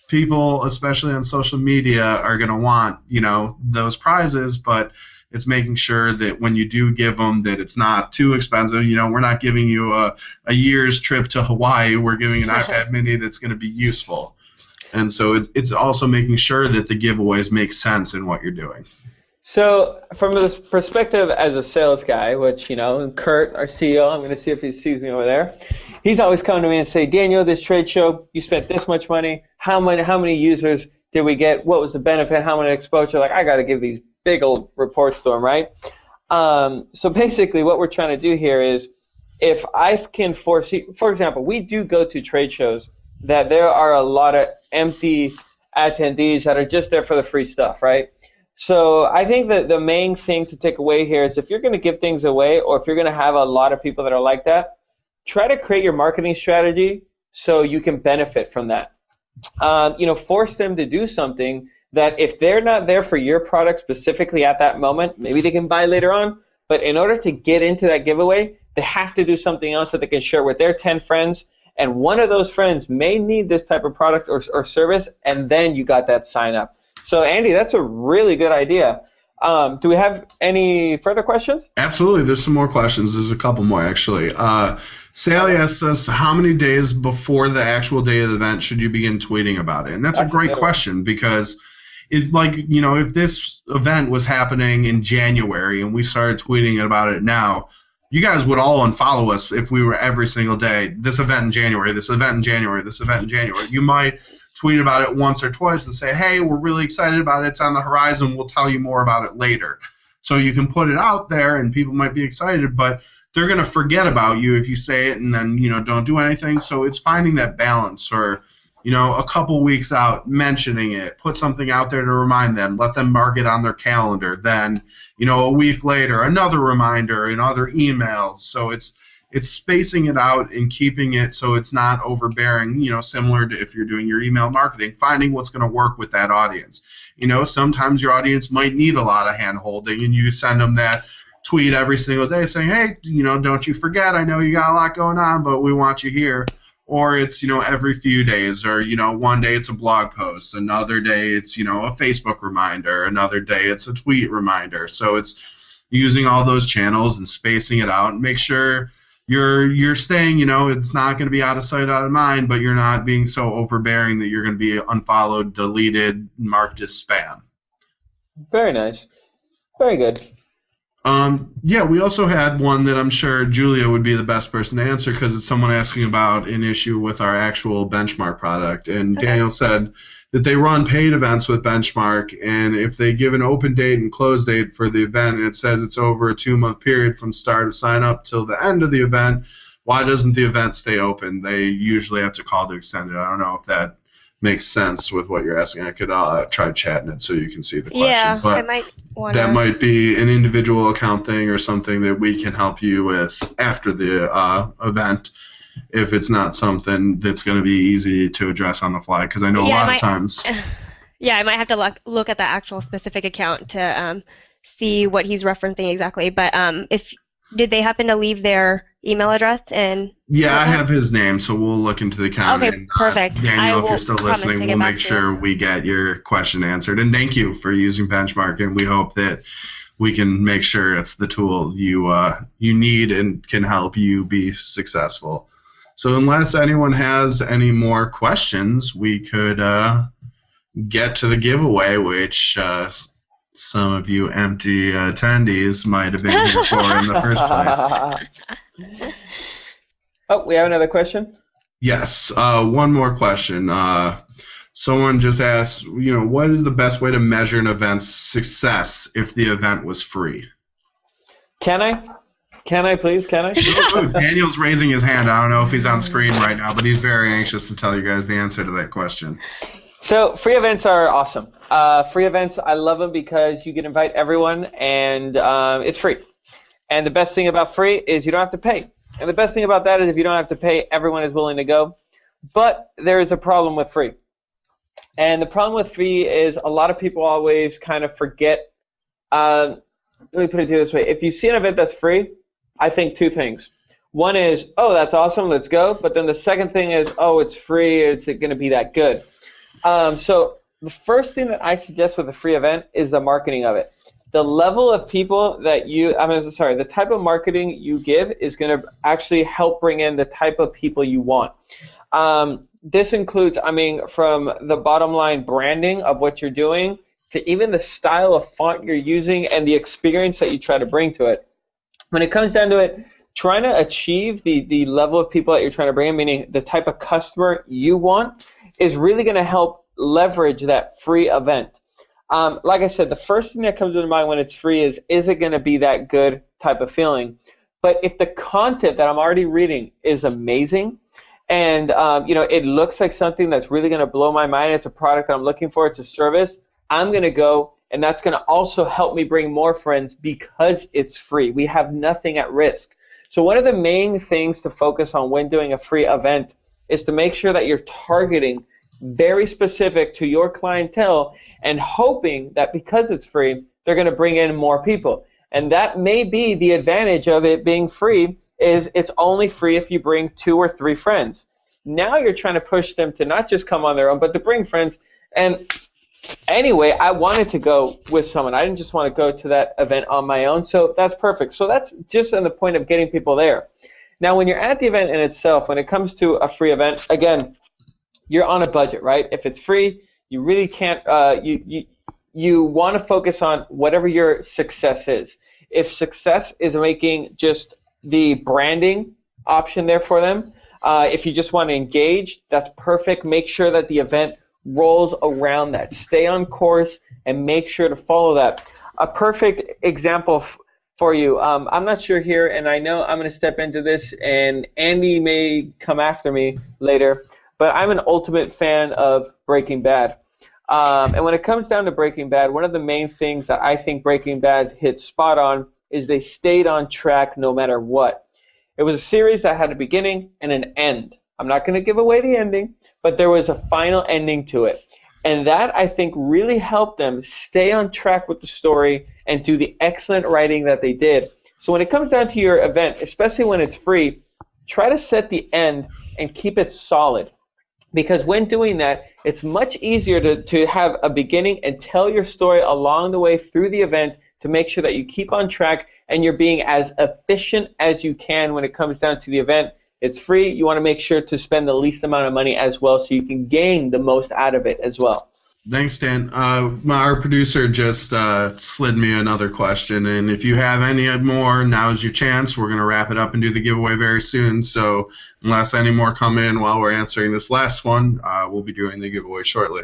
People, especially on social media, are going to want those prizes, but it's making sure that when you do give them, that it's not too expensive. We're not giving you a year's trip to Hawaii. We're giving an iPad mini that's going to be useful. And so it's also making sure that the giveaways make sense in what you're doing. So from this perspective as a sales guy, which, Kurt, our CEO, I'm going to see if he sees me over there. He's always come to me and say, Daniel, this trade show, you spent this much money. How many users did we get? What was the benefit? How many exposure? Like, I got to give these big old reports to him, right? So basically what we're trying to do here is, if I can foresee, for example, we do go to trade shows that there are a lot of empty attendees that are just there for the free stuff, right? So I think that the main thing to take away here is, if you're going to give things away, or if you're going to have a lot of people that are like that, try to create your marketing strategy so you can benefit from that. Force them to do something that, if they're not there for your product specifically at that moment, maybe they can buy later on, but in order to get into that giveaway, they have to do something else that they can share with their 10 friends, and one of those friends may need this type of product or service, and then you got that sign up. So Andy, that's a really good idea. Do we have any further questions? Absolutely. There's some more questions. There's a couple more, actually. Sally asks us, how many days before the actual day of the event should you begin tweeting about it? And that's a great question, because it's like, if this event was happening in January and we started tweeting about it now, you guys would all unfollow us if we were every single day, this event in January, this event in January, this event in January. You might tweet about it once or twice and say, hey, we're really excited about it, it's on the horizon, we'll tell you more about it later. So you can put it out there and people might be excited, but they're going to forget about you if you say it and then don't do anything. So it's finding that balance, for a couple weeks out, mentioning it, put something out there to remind them, let them mark it on their calendar, then a week later another reminder and other emails. So it's spacing it out and keeping it so it's not overbearing, similar to if you're doing your email marketing, finding what's going to work with that audience. Sometimes your audience might need a lot of hand-holding, and you send them that tweet every single day saying, hey, don't you forget, I know you got a lot going on, but we want you here. Or it's, every few days, or, one day it's a blog post, another day it's, a Facebook reminder, another day it's a tweet reminder. So it's using all those channels and spacing it out, and make sure you're staying, it's not going to be out of sight, out of mind, but you're not being so overbearing that you're going to be unfollowed, deleted, marked as spam. Very nice. Very good. Yeah, we also had one that I'm sure Julia would be the best person to answer, because it's someone asking about an issue with our actual Benchmark product. And Daniel said that they run paid events with Benchmark, and if they give an open date and close date for the event and it says it's over a 2-month period from start of sign up till the end of the event, why doesn't the event stay open? They usually have to call to extend it. I don't know if that makes sense with what you're asking. I could try chatting it so you can see the question. Yeah, but I might wanna... that might be an individual account thing or something that we can help you with after the event, if it's not something that's going to be easy to address on the fly, because I know a lot of times. Yeah, I might have to look at the actual specific account to see what he's referencing exactly. But if did they happen to leave their email address in Yeah, I WhatsApp? have his name, so we'll look into the account. Okay, And perfect. I Daniel, if you're will still promise to listening, get we'll back make to you. sure we get your question answered. And thank you for using Benchmark, and we hope that we can make sure it's the tool you need and can help you be successful. So unless anyone has any more questions, we could get to the giveaway, which some of you empty attendees might have been here for in the first place. Oh, we have another question? Yes, one more question. Someone just asked, what is the best way to measure an event's success if the event was free? Can I? Can I, please? Can I? Ooh, Daniel's raising his hand. I don't know if he's on screen right now, but he's very anxious to tell you guys the answer to that question. So free events are awesome. Free events, I love them because you can invite everyone, and it's free. And the best thing about free is you don't have to pay. And the best thing about that is if you don't have to pay, everyone is willing to go. But there is a problem with free. And the problem with free is a lot of people always kind of forget. Let me put it to you this way. If you see an event that's free, I think two things. One is, oh, that's awesome, let's go. But then the second thing is, oh, it's free, it's going to be that good. So the first thing that I suggest with a free event is the marketing of it. The level of people that the type of marketing you give is going to actually help bring in the type of people you want. This includes, from the bottom line branding of what you're doing to even the style of font you're using and the experience that you try to bring to it. When it comes down to it, trying to achieve the level of people that you're trying to bring in, meaning the type of customer you want, is really going to help leverage that free event. Like I said, the first thing that comes to mind when it's free is it going to be that good type of feeling? But if the content that I'm already reading is amazing, and it looks like something that's really going to blow my mind, it's a product that I'm looking for, it's a service, I'm going to go, and that's going to also help me bring more friends because it's free. We have nothing at risk. So one of the main things to focus on when doing a free event is to make sure that you're targeting very specific to your clientele and hoping that because it's free, they're going to bring in more people. And that may be the advantage of it being free, is it's only free if you bring 2 or 3 friends. Now you're trying to push them to not just come on their own, but to bring friends. And anyway, I wanted to go with someone. I didn't just want to go to that event on my own, so that's perfect. So that's just on the point of getting people there. Now, when you're at the event in itself, when it comes to a free event, again, you're on a budget, right? If it's free, you really can't, you want to focus on whatever your success is. If success is making just the branding option there for them, if you just want to engage, that's perfect. Make sure that the event rolls around that. Stay on course and make sure to follow that. A perfect example for you, I'm not sure here, and I know I'm going to step into this, and Andy may come after me later, but I'm an ultimate fan of Breaking Bad. And when it comes down to Breaking Bad, one of the main things that I think Breaking Bad hit spot on is they stayed on track no matter what. It was a series that had a beginning and an end. I'm not going to give away the ending, but there was a final ending to it. And that, I think, really helped them stay on track with the story and do the excellent writing that they did. So when it comes down to your event, especially when it's free, try to set the end and keep it solid. Because when doing that, it's much easier to have a beginning and tell your story along the way through the event to make sure that you keep on track and you're being as efficient as you can when it comes down to the event. It's free. You want to make sure to spend the least amount of money as well so you can gain the most out of it as well. Thanks, Dan. Our producer just slid me another question, and if you have any more, now's your chance. We're going to wrap it up and do the giveaway very soon, so unless any more come in while we're answering this last one, we'll be doing the giveaway shortly.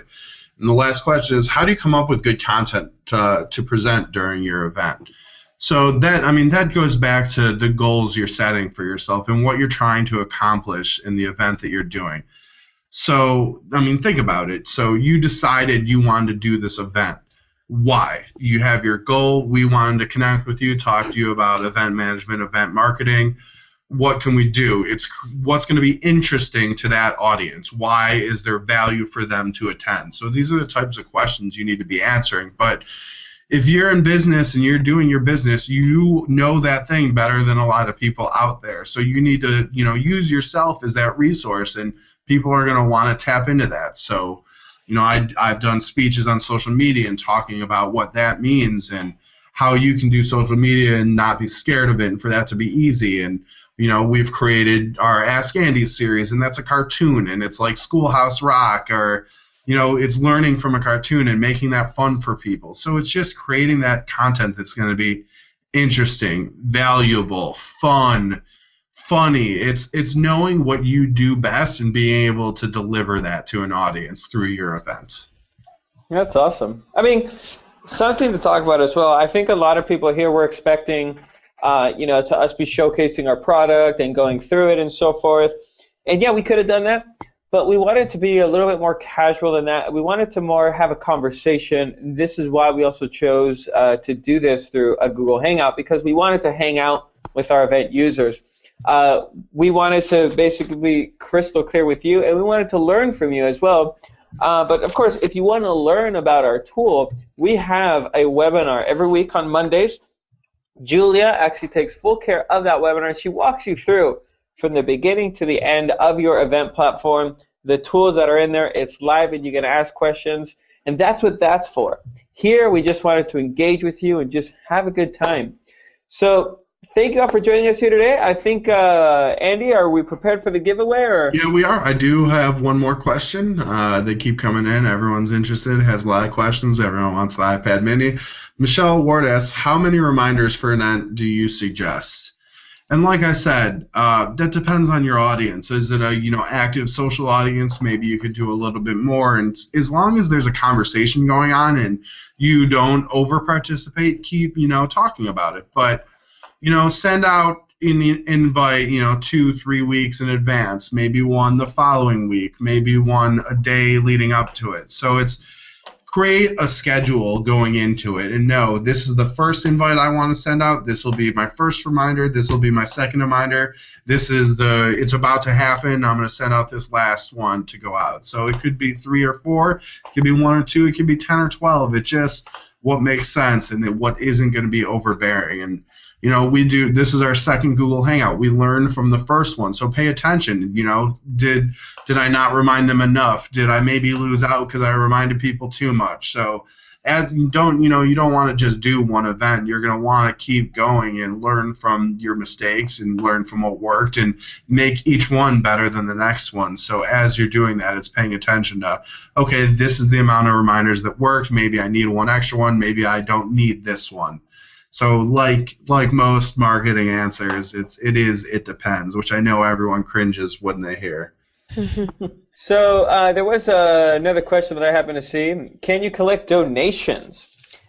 And the last question is, how do you come up with good content to present during your event? So that goes back to the goals you're setting for yourself and what you're trying to accomplish in the event that you're doing. So, think about it. So you decided you wanted to do this event. Why? You have your goal. We wanted to connect with you, talk to you about event management, event marketing. what can we do? It's what's going to be interesting to that audience. Why is there value for them to attend? So these are the types of questions you need to be answering. But if you're in business and you're doing your business, you know that thing better than a lot of people out there. So you need to, use yourself as that resource, and people are going to want to tap into that. So, I've done speeches on social media and talking about what that means and how you can do social media and not be scared of it and for that to be easy. And we've created our Ask Andy series, and that's a cartoon, and it's like Schoolhouse Rock, or it's learning from a cartoon and making that fun for people. So it's just creating that content that's going to be interesting, valuable, fun, funny. It's knowing what you do best and being able to deliver that to an audience through your event. That's awesome. I mean, something to talk about as well. I think a lot of people here were expecting to us be showcasing our product and going through it and so forth. And yeah, we could have done that, but we wanted to be a little bit more casual than that. We wanted to more have a conversation. This is why we also chose to do this through a Google Hangout, because we wanted to hang out with our event users. We wanted to basically be crystal clear with you, and we wanted to learn from you as well. But of course, if you want to learn about our tool, we have a webinar every week on Mondays. Julia actually takes full care of that webinar. She walks you through from the beginning to the end of your event platform, the tools that are in there. It's live, and you can ask questions, and that's what that's for. Here, we just wanted to engage with you and just have a good time. So thank you all for joining us here today. I think, Andy, are we prepared for the giveaway? Or? Yeah, we are. I do have one more question. They keep coming in. Everyone's interested, has a lot of questions. Everyone wants the iPad mini. Michelle Ward asks, how many reminders for an event do you suggest? And like I said, that depends on your audience. Is it a active social audience? Maybe you could do a little bit more. And as long as there's a conversation going on and you don't over-participate, keep talking about it. But send out an invite 2-3 weeks in advance. Maybe one the following week. Maybe one a day leading up to it. So it's create a schedule going into it and know this is the first invite I want to send out. This will be my first reminder. This will be my second reminder. It's about to happen. I'm going to send out this last one to go out. So it could be 3 or 4. It could be 1 or 2. It could be 10 or 12. It's just what makes sense and what isn't going to be overbearing. And this is our second Google Hangout. We learned from the first one, so pay attention. Did I not remind them enough? Did I maybe lose out because I reminded people too much? So you don't want to just do one event. You're going to want to keep going and learn from your mistakes and learn from what worked and make each one better than the next one. So as you're doing that, it's paying attention to, okay, this is the amount of reminders that worked. Maybe I need one extra one. Maybe I don't need this one. So like most marketing answers, it depends, which I know everyone cringes when they hear. So there was another question that I happened to see. Can you collect donations?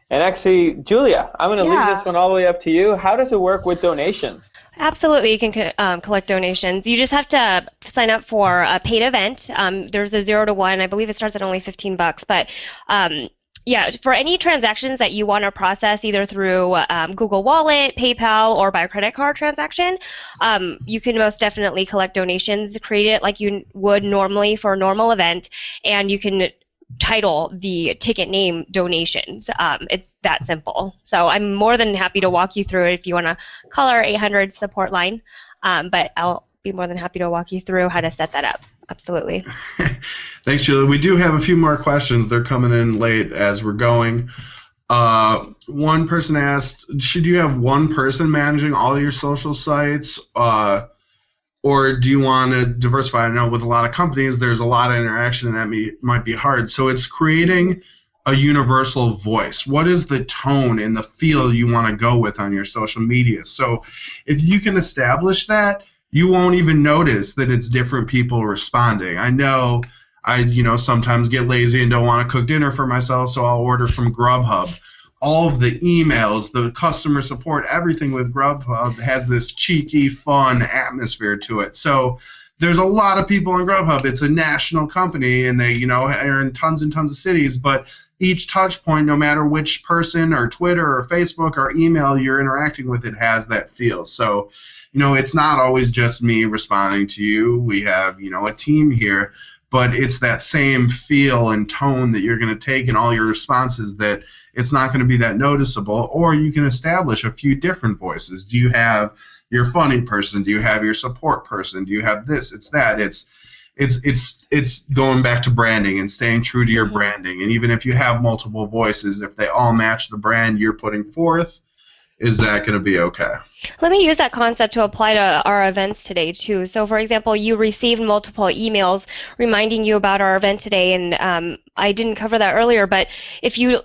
And actually, Julia, I'm going to leave this one all the way up to you. How does it work with donations? Absolutely, you can collect donations. You just have to sign up for a paid event. There's a 0 to 1. I believe it starts at only $15, but yeah, for any transactions that you want to process either through Google Wallet, PayPal, or by credit card transaction, you can most definitely collect donations, create it like you would normally for a normal event, and you can title the ticket name donations. It's that simple. So I'm more than happy to walk you through it if you want to call our 800 support line, but I'll be more than happy to walk you through how to set that up. Absolutely. Thanks, Julia. We do have a few more questions. They're coming in late as we're going. One person asked, should you have one person managing all your social sites, or do you want to diversify? I know with a lot of companies, there's a lot of interaction, and that might be hard. So it's creating a universal voice. What is the tone and the feel you want to go with on your social media? So if you can establish that, you won't even notice that it's different people responding. I know I sometimes get lazy and don't want to cook dinner for myself, so I'll order from Grubhub. All of the emails, the customer support, everything with Grubhub has this cheeky, fun atmosphere to it. So there's a lot of people on Grubhub. It's a national company, and they are in tons and tons of cities, but each touch point, no matter which person or Twitter or Facebook or email you're interacting with, it has that feel. So it's not always just me responding to you. We have, a team here, but it's that same feel and tone that you're going to take in all your responses that it's not going to be that noticeable. Or you can establish a few different voices. Do you have your funny person? Do you have your support person? Do you have this? It's that. It's going back to branding and staying true to your branding. And even if you have multiple voices, if they all match the brand you're putting forth, is that going to be okay? Let me use that concept to apply to our events today, too. So, for example, you received multiple emails reminding you about our event today, and I didn't cover that earlier, but if you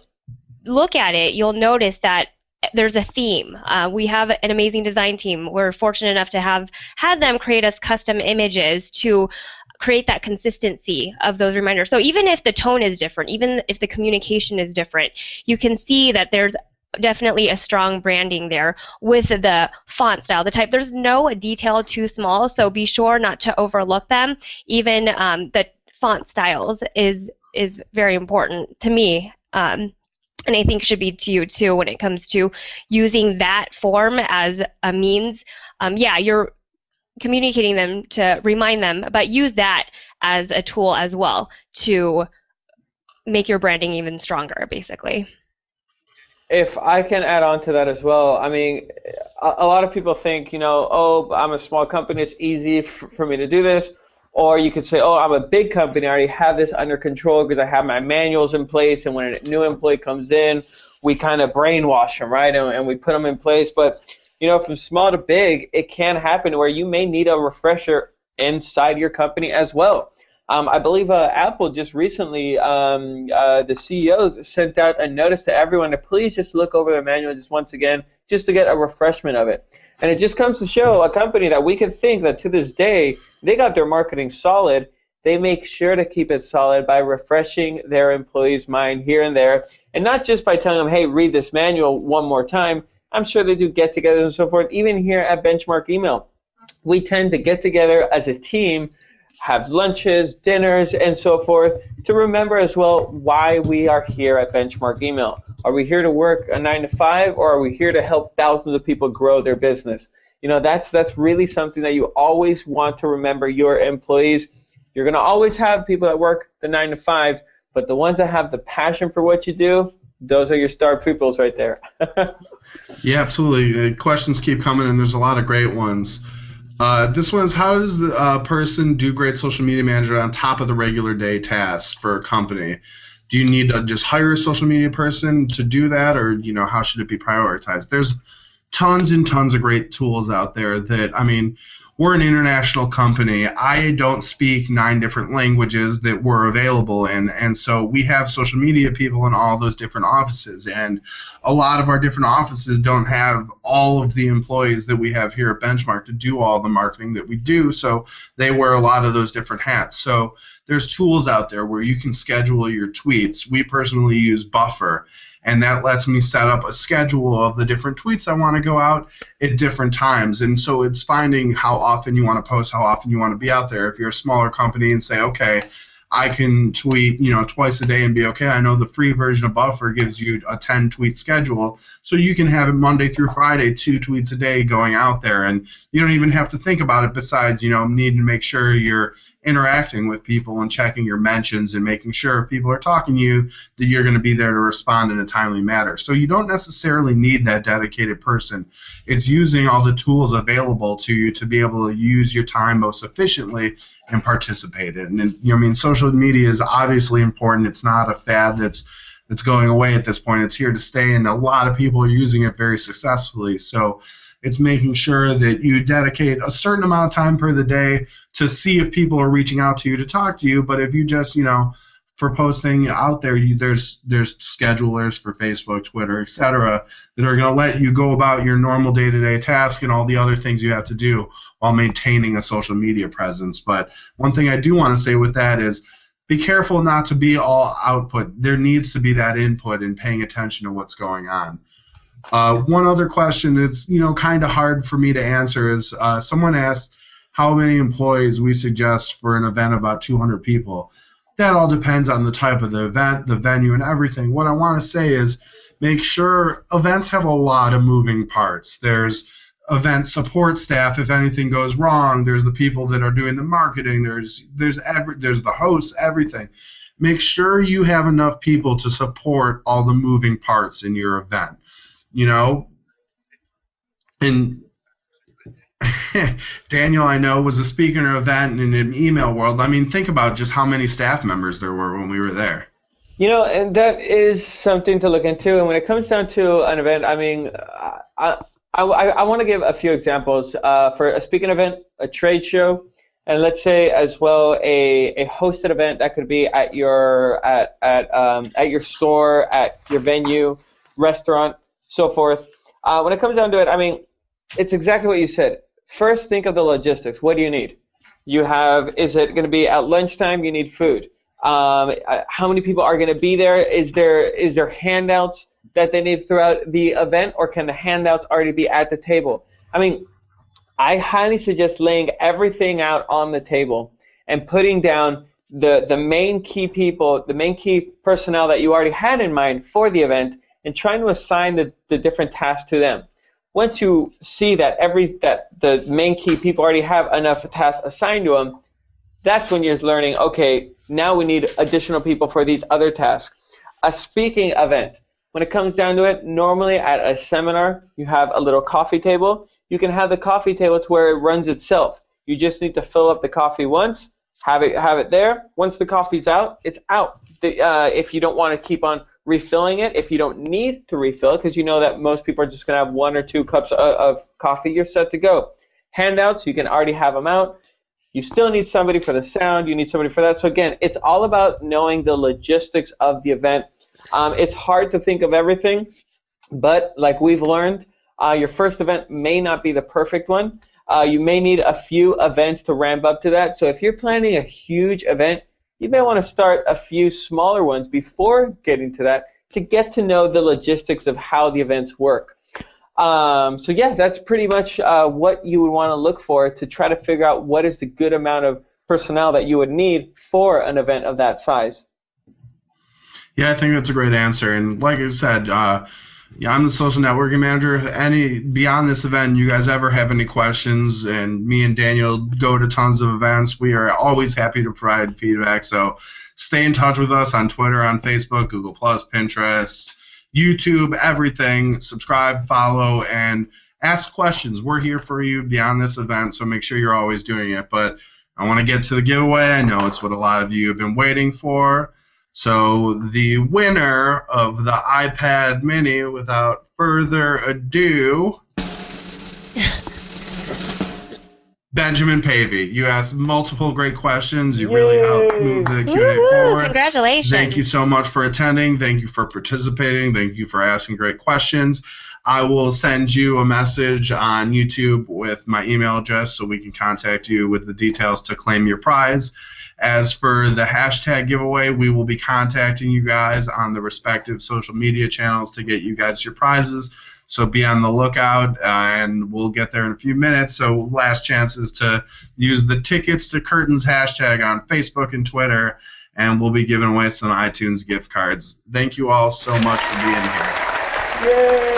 look at it, you'll notice that there's a theme. We have an amazing design team. We're fortunate enough to have had them create us custom images to create that consistency of those reminders. So even if the tone is different, even if the communication is different, you can see that there's definitely a strong branding there with the font style, the type. There's no detail too small, so be sure not to overlook them. Even the font styles is very important to me, and I think should be to you too when it comes to using that form as a means. Yeah, you're communicating them to remind them, but use that as a tool as well to make your branding even stronger, basically. If I can add on to that as well, I mean, a lot of people think, oh, I'm a small company, it's easy for me to do this. Or you could say, oh, I'm a big company, I already have this under control because I have my manuals in place, and when a new employee comes in, we kind of brainwash them, right, and we put them in place. But, from small to big, it can happen where you may need a refresher inside your company as well. I believe Apple just recently, the CEO sent out a notice to everyone to please just look over their manual just once again, just to get a refreshment of it. And it just comes to show a company that we can think that to this day, they got their marketing solid. They make sure to keep it solid by refreshing their employees' mind here and there, and not just by telling them, hey, read this manual one more time. I'm sure they do get-togethers and so forth. Even here at Benchmark Email, we tend to get together as a team, have lunches, dinners, and so forth, to remember as well why we are here at Benchmark Email. Are we here to work a 9 to 5, or are we here to help thousands of people grow their business? That's really something that you always want to remember your employees. You're going to always have people that work the 9 to 5, but the ones that have the passion for what you do, those are your star pupils right there. Yeah, absolutely. Questions keep coming, and there's a lot of great ones. This one is, how does the person do great social media manager on top of the regular day tasks for a company? Do you need to just hire a social media person to do that, or how should it be prioritized? There's tons and tons of great tools out there that, we're an international company. I don't speak 9 different languages that were available, and so we have social media people in all those different offices, and a lot of our different offices don't have all of the employees that we have here at Benchmark to do all the marketing that we do, so they wear a lot of those different hats. So there's tools out there where you can schedule your tweets. We personally use Buffer, and that lets me set up a schedule of the different tweets I want to go out at different times. And so it's finding how often you want to post, how often you want to be out there. If you're a smaller company and say, okay, I can tweet, twice a day and be okay. I know the free version of Buffer gives you a 10-tweet schedule, so you can have it Monday through Friday, 2 tweets a day going out there, and you don't even have to think about it besides, needing to make sure you're interacting with people and checking your mentions and making sure if people are talking to you that you're going to be there to respond in a timely manner. So you don't necessarily need that dedicated person. It's using all the tools available to you to be able to use your time most efficiently and participate in it. And social media is obviously important. It's not a fad that's going away at this point. It's here to stay, and a lot of people are using it very successfully. So it's making sure that you dedicate a certain amount of time per the day to see if people are reaching out to you to talk to you. But if you just, for posting out there, there's schedulers for Facebook, Twitter, etc., that are going to let you go about your normal day-to-day task and all the other things you have to do while maintaining a social media presence. But one thing I do want to say with that is, be careful not to be all output. There needs to be that input and paying attention to what's going on. One other question that's kind of hard for me to answer is, someone asked how many employees we suggest for an event of about 200 people. That all depends on the type of the event, the venue, and everything. What I want to say is, make sure events have a lot of moving parts. There's event support staff if anything goes wrong. There's the people that are doing the marketing. There's the hosts, everything. Make sure you have enough people to support all the moving parts in your event. You know, and Daniel, I know, was a speaker in an event in an email world. I mean, think about just how many staff members there were when we were there. You know, and that is something to look into. And when it comes down to an event, I mean, I want to give a few examples for a speaking event, a trade show, and let's say as well a hosted event that could be at your your store, at your venue, restaurant, so forth. When it comes down to it, I mean, it's exactly what you said. First, think of the logistics. What do you need? You have, is it going to be at lunchtime? You need food. How many people are going to be there? Is there handouts that they need throughout the event, or can the handouts already be at the table? I mean, I highly suggest laying everything out on the table and putting down the main key people, the main key personnel that you already had in mind for the event, and trying to assign the different tasks to them. Once you see that the main key people already have enough tasks assigned to them, that's when you're learning, okay, now we need additional people for these other tasks. A speaking event, when it comes down to it, normally at a seminar, you have a little coffee table. You can have the coffee table to where it runs itself. You just need to fill up the coffee once, have it there. Once the coffee's out, it's out. If you don't want to keep on refilling it, if you don't need to refill, because you know that most people are just going to have 1 or 2 cups of coffee, you're set to go. Handouts, you can already have them out. You still need somebody for the sound. You need somebody for that. So again, it's all about knowing the logistics of the event. It's hard to think of everything, but like we've learned, your first event may not be the perfect one. You may need a few events to ramp up to that. So if you're planning a huge event, you may want to start a few smaller ones before getting to that to get to know the logistics of how the events work. So yeah, that's pretty much what you would want to look for to try to figure out what is the good amount of personnel that you would need for an event of that size. Yeah, I think that's a great answer. And like I said, I'm the social networking manager. Beyond this event, you guys ever have any questions, and me and Daniel go to tons of events, we are always happy to provide feedback. So stay in touch with us on Twitter, on Facebook, Google+, Pinterest, YouTube, everything. Subscribe, follow, and ask questions. We're here for you beyond this event, so make sure you're always doing it. But I want to get to the giveaway. I know it's what a lot of you have been waiting for. So the winner of the iPad mini, without further ado, Benjamin Pavey. You asked multiple great questions. You really helped move the Q&A forward. Congratulations. Thank you so much for attending. Thank you for participating. Thank you for asking great questions. I will send you a message on YouTube with my email address so we can contact you with the details to claim your prize. As for the hashtag giveaway, we will be contacting you guys on the respective social media channels to get you guys your prizes. So be on the lookout, and we'll get there in a few minutes. So last chance is to use the Tickets to Curtains hashtag on Facebook and Twitter, and we'll be giving away some iTunes gift cards. Thank you all so much for being here. Yay!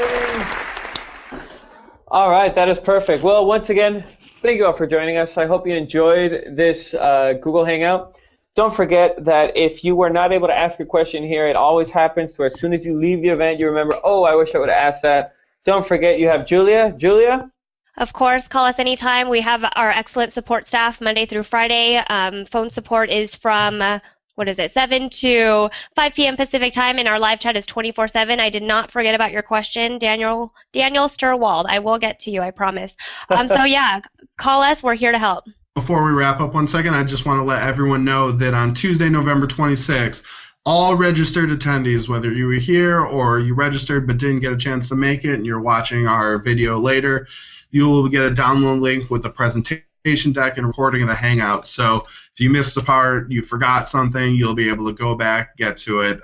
All right, that is perfect. Well, once again, thank you all for joining us. I hope you enjoyed this Google Hangout. Don't forget that if you were not able to ask a question here, it always happens to as soon as you leave the event, you remember, oh, I wish I would have asked that. Don't forget you have Julia. Julia? Of course, call us anytime. We have our excellent support staff Monday through Friday. Phone support is from 7 to 5 p.m. Pacific time, and our live chat is 24/7. I did not forget about your question, Daniel Sturwald. I will get to you, I promise. So yeah, call us. We're here to help. Before we wrap up 1 second, I just want to let everyone know that on Tuesday, November 26th, all registered attendees, whether you were here or you registered but didn't get a chance to make it and you're watching our video later, you will get a download link with the presentation deck and recording of the Hangout. So if you missed a part, you forgot something, you'll be able to go back, get to it.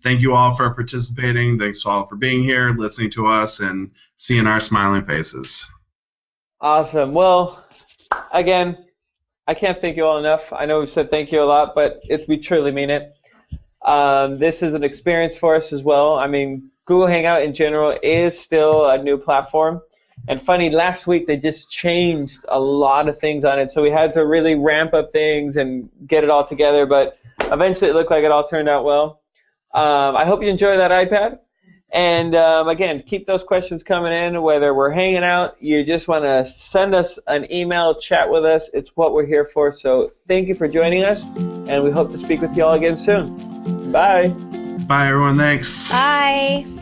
Thank you all for participating. Thanks all for being here, listening to us, and seeing our smiling faces. Awesome. Well, again, I can't thank you all enough. I know we've said thank you a lot, but we truly mean it. This is an experience for us as well. I mean, Google Hangout in general is still a new platform, And funny, last week they just changed a lot of things on it, so we had to really ramp up things and get it all together, but eventually it looked like it all turned out well. I hope you enjoy that iPad. And again, keep those questions coming in, whether we're hanging out, you just want to send us an email, chat with us. It's what we're here for. So thank you for joining us, and we hope to speak with you all again soon. Bye. Bye, everyone. Thanks. Bye.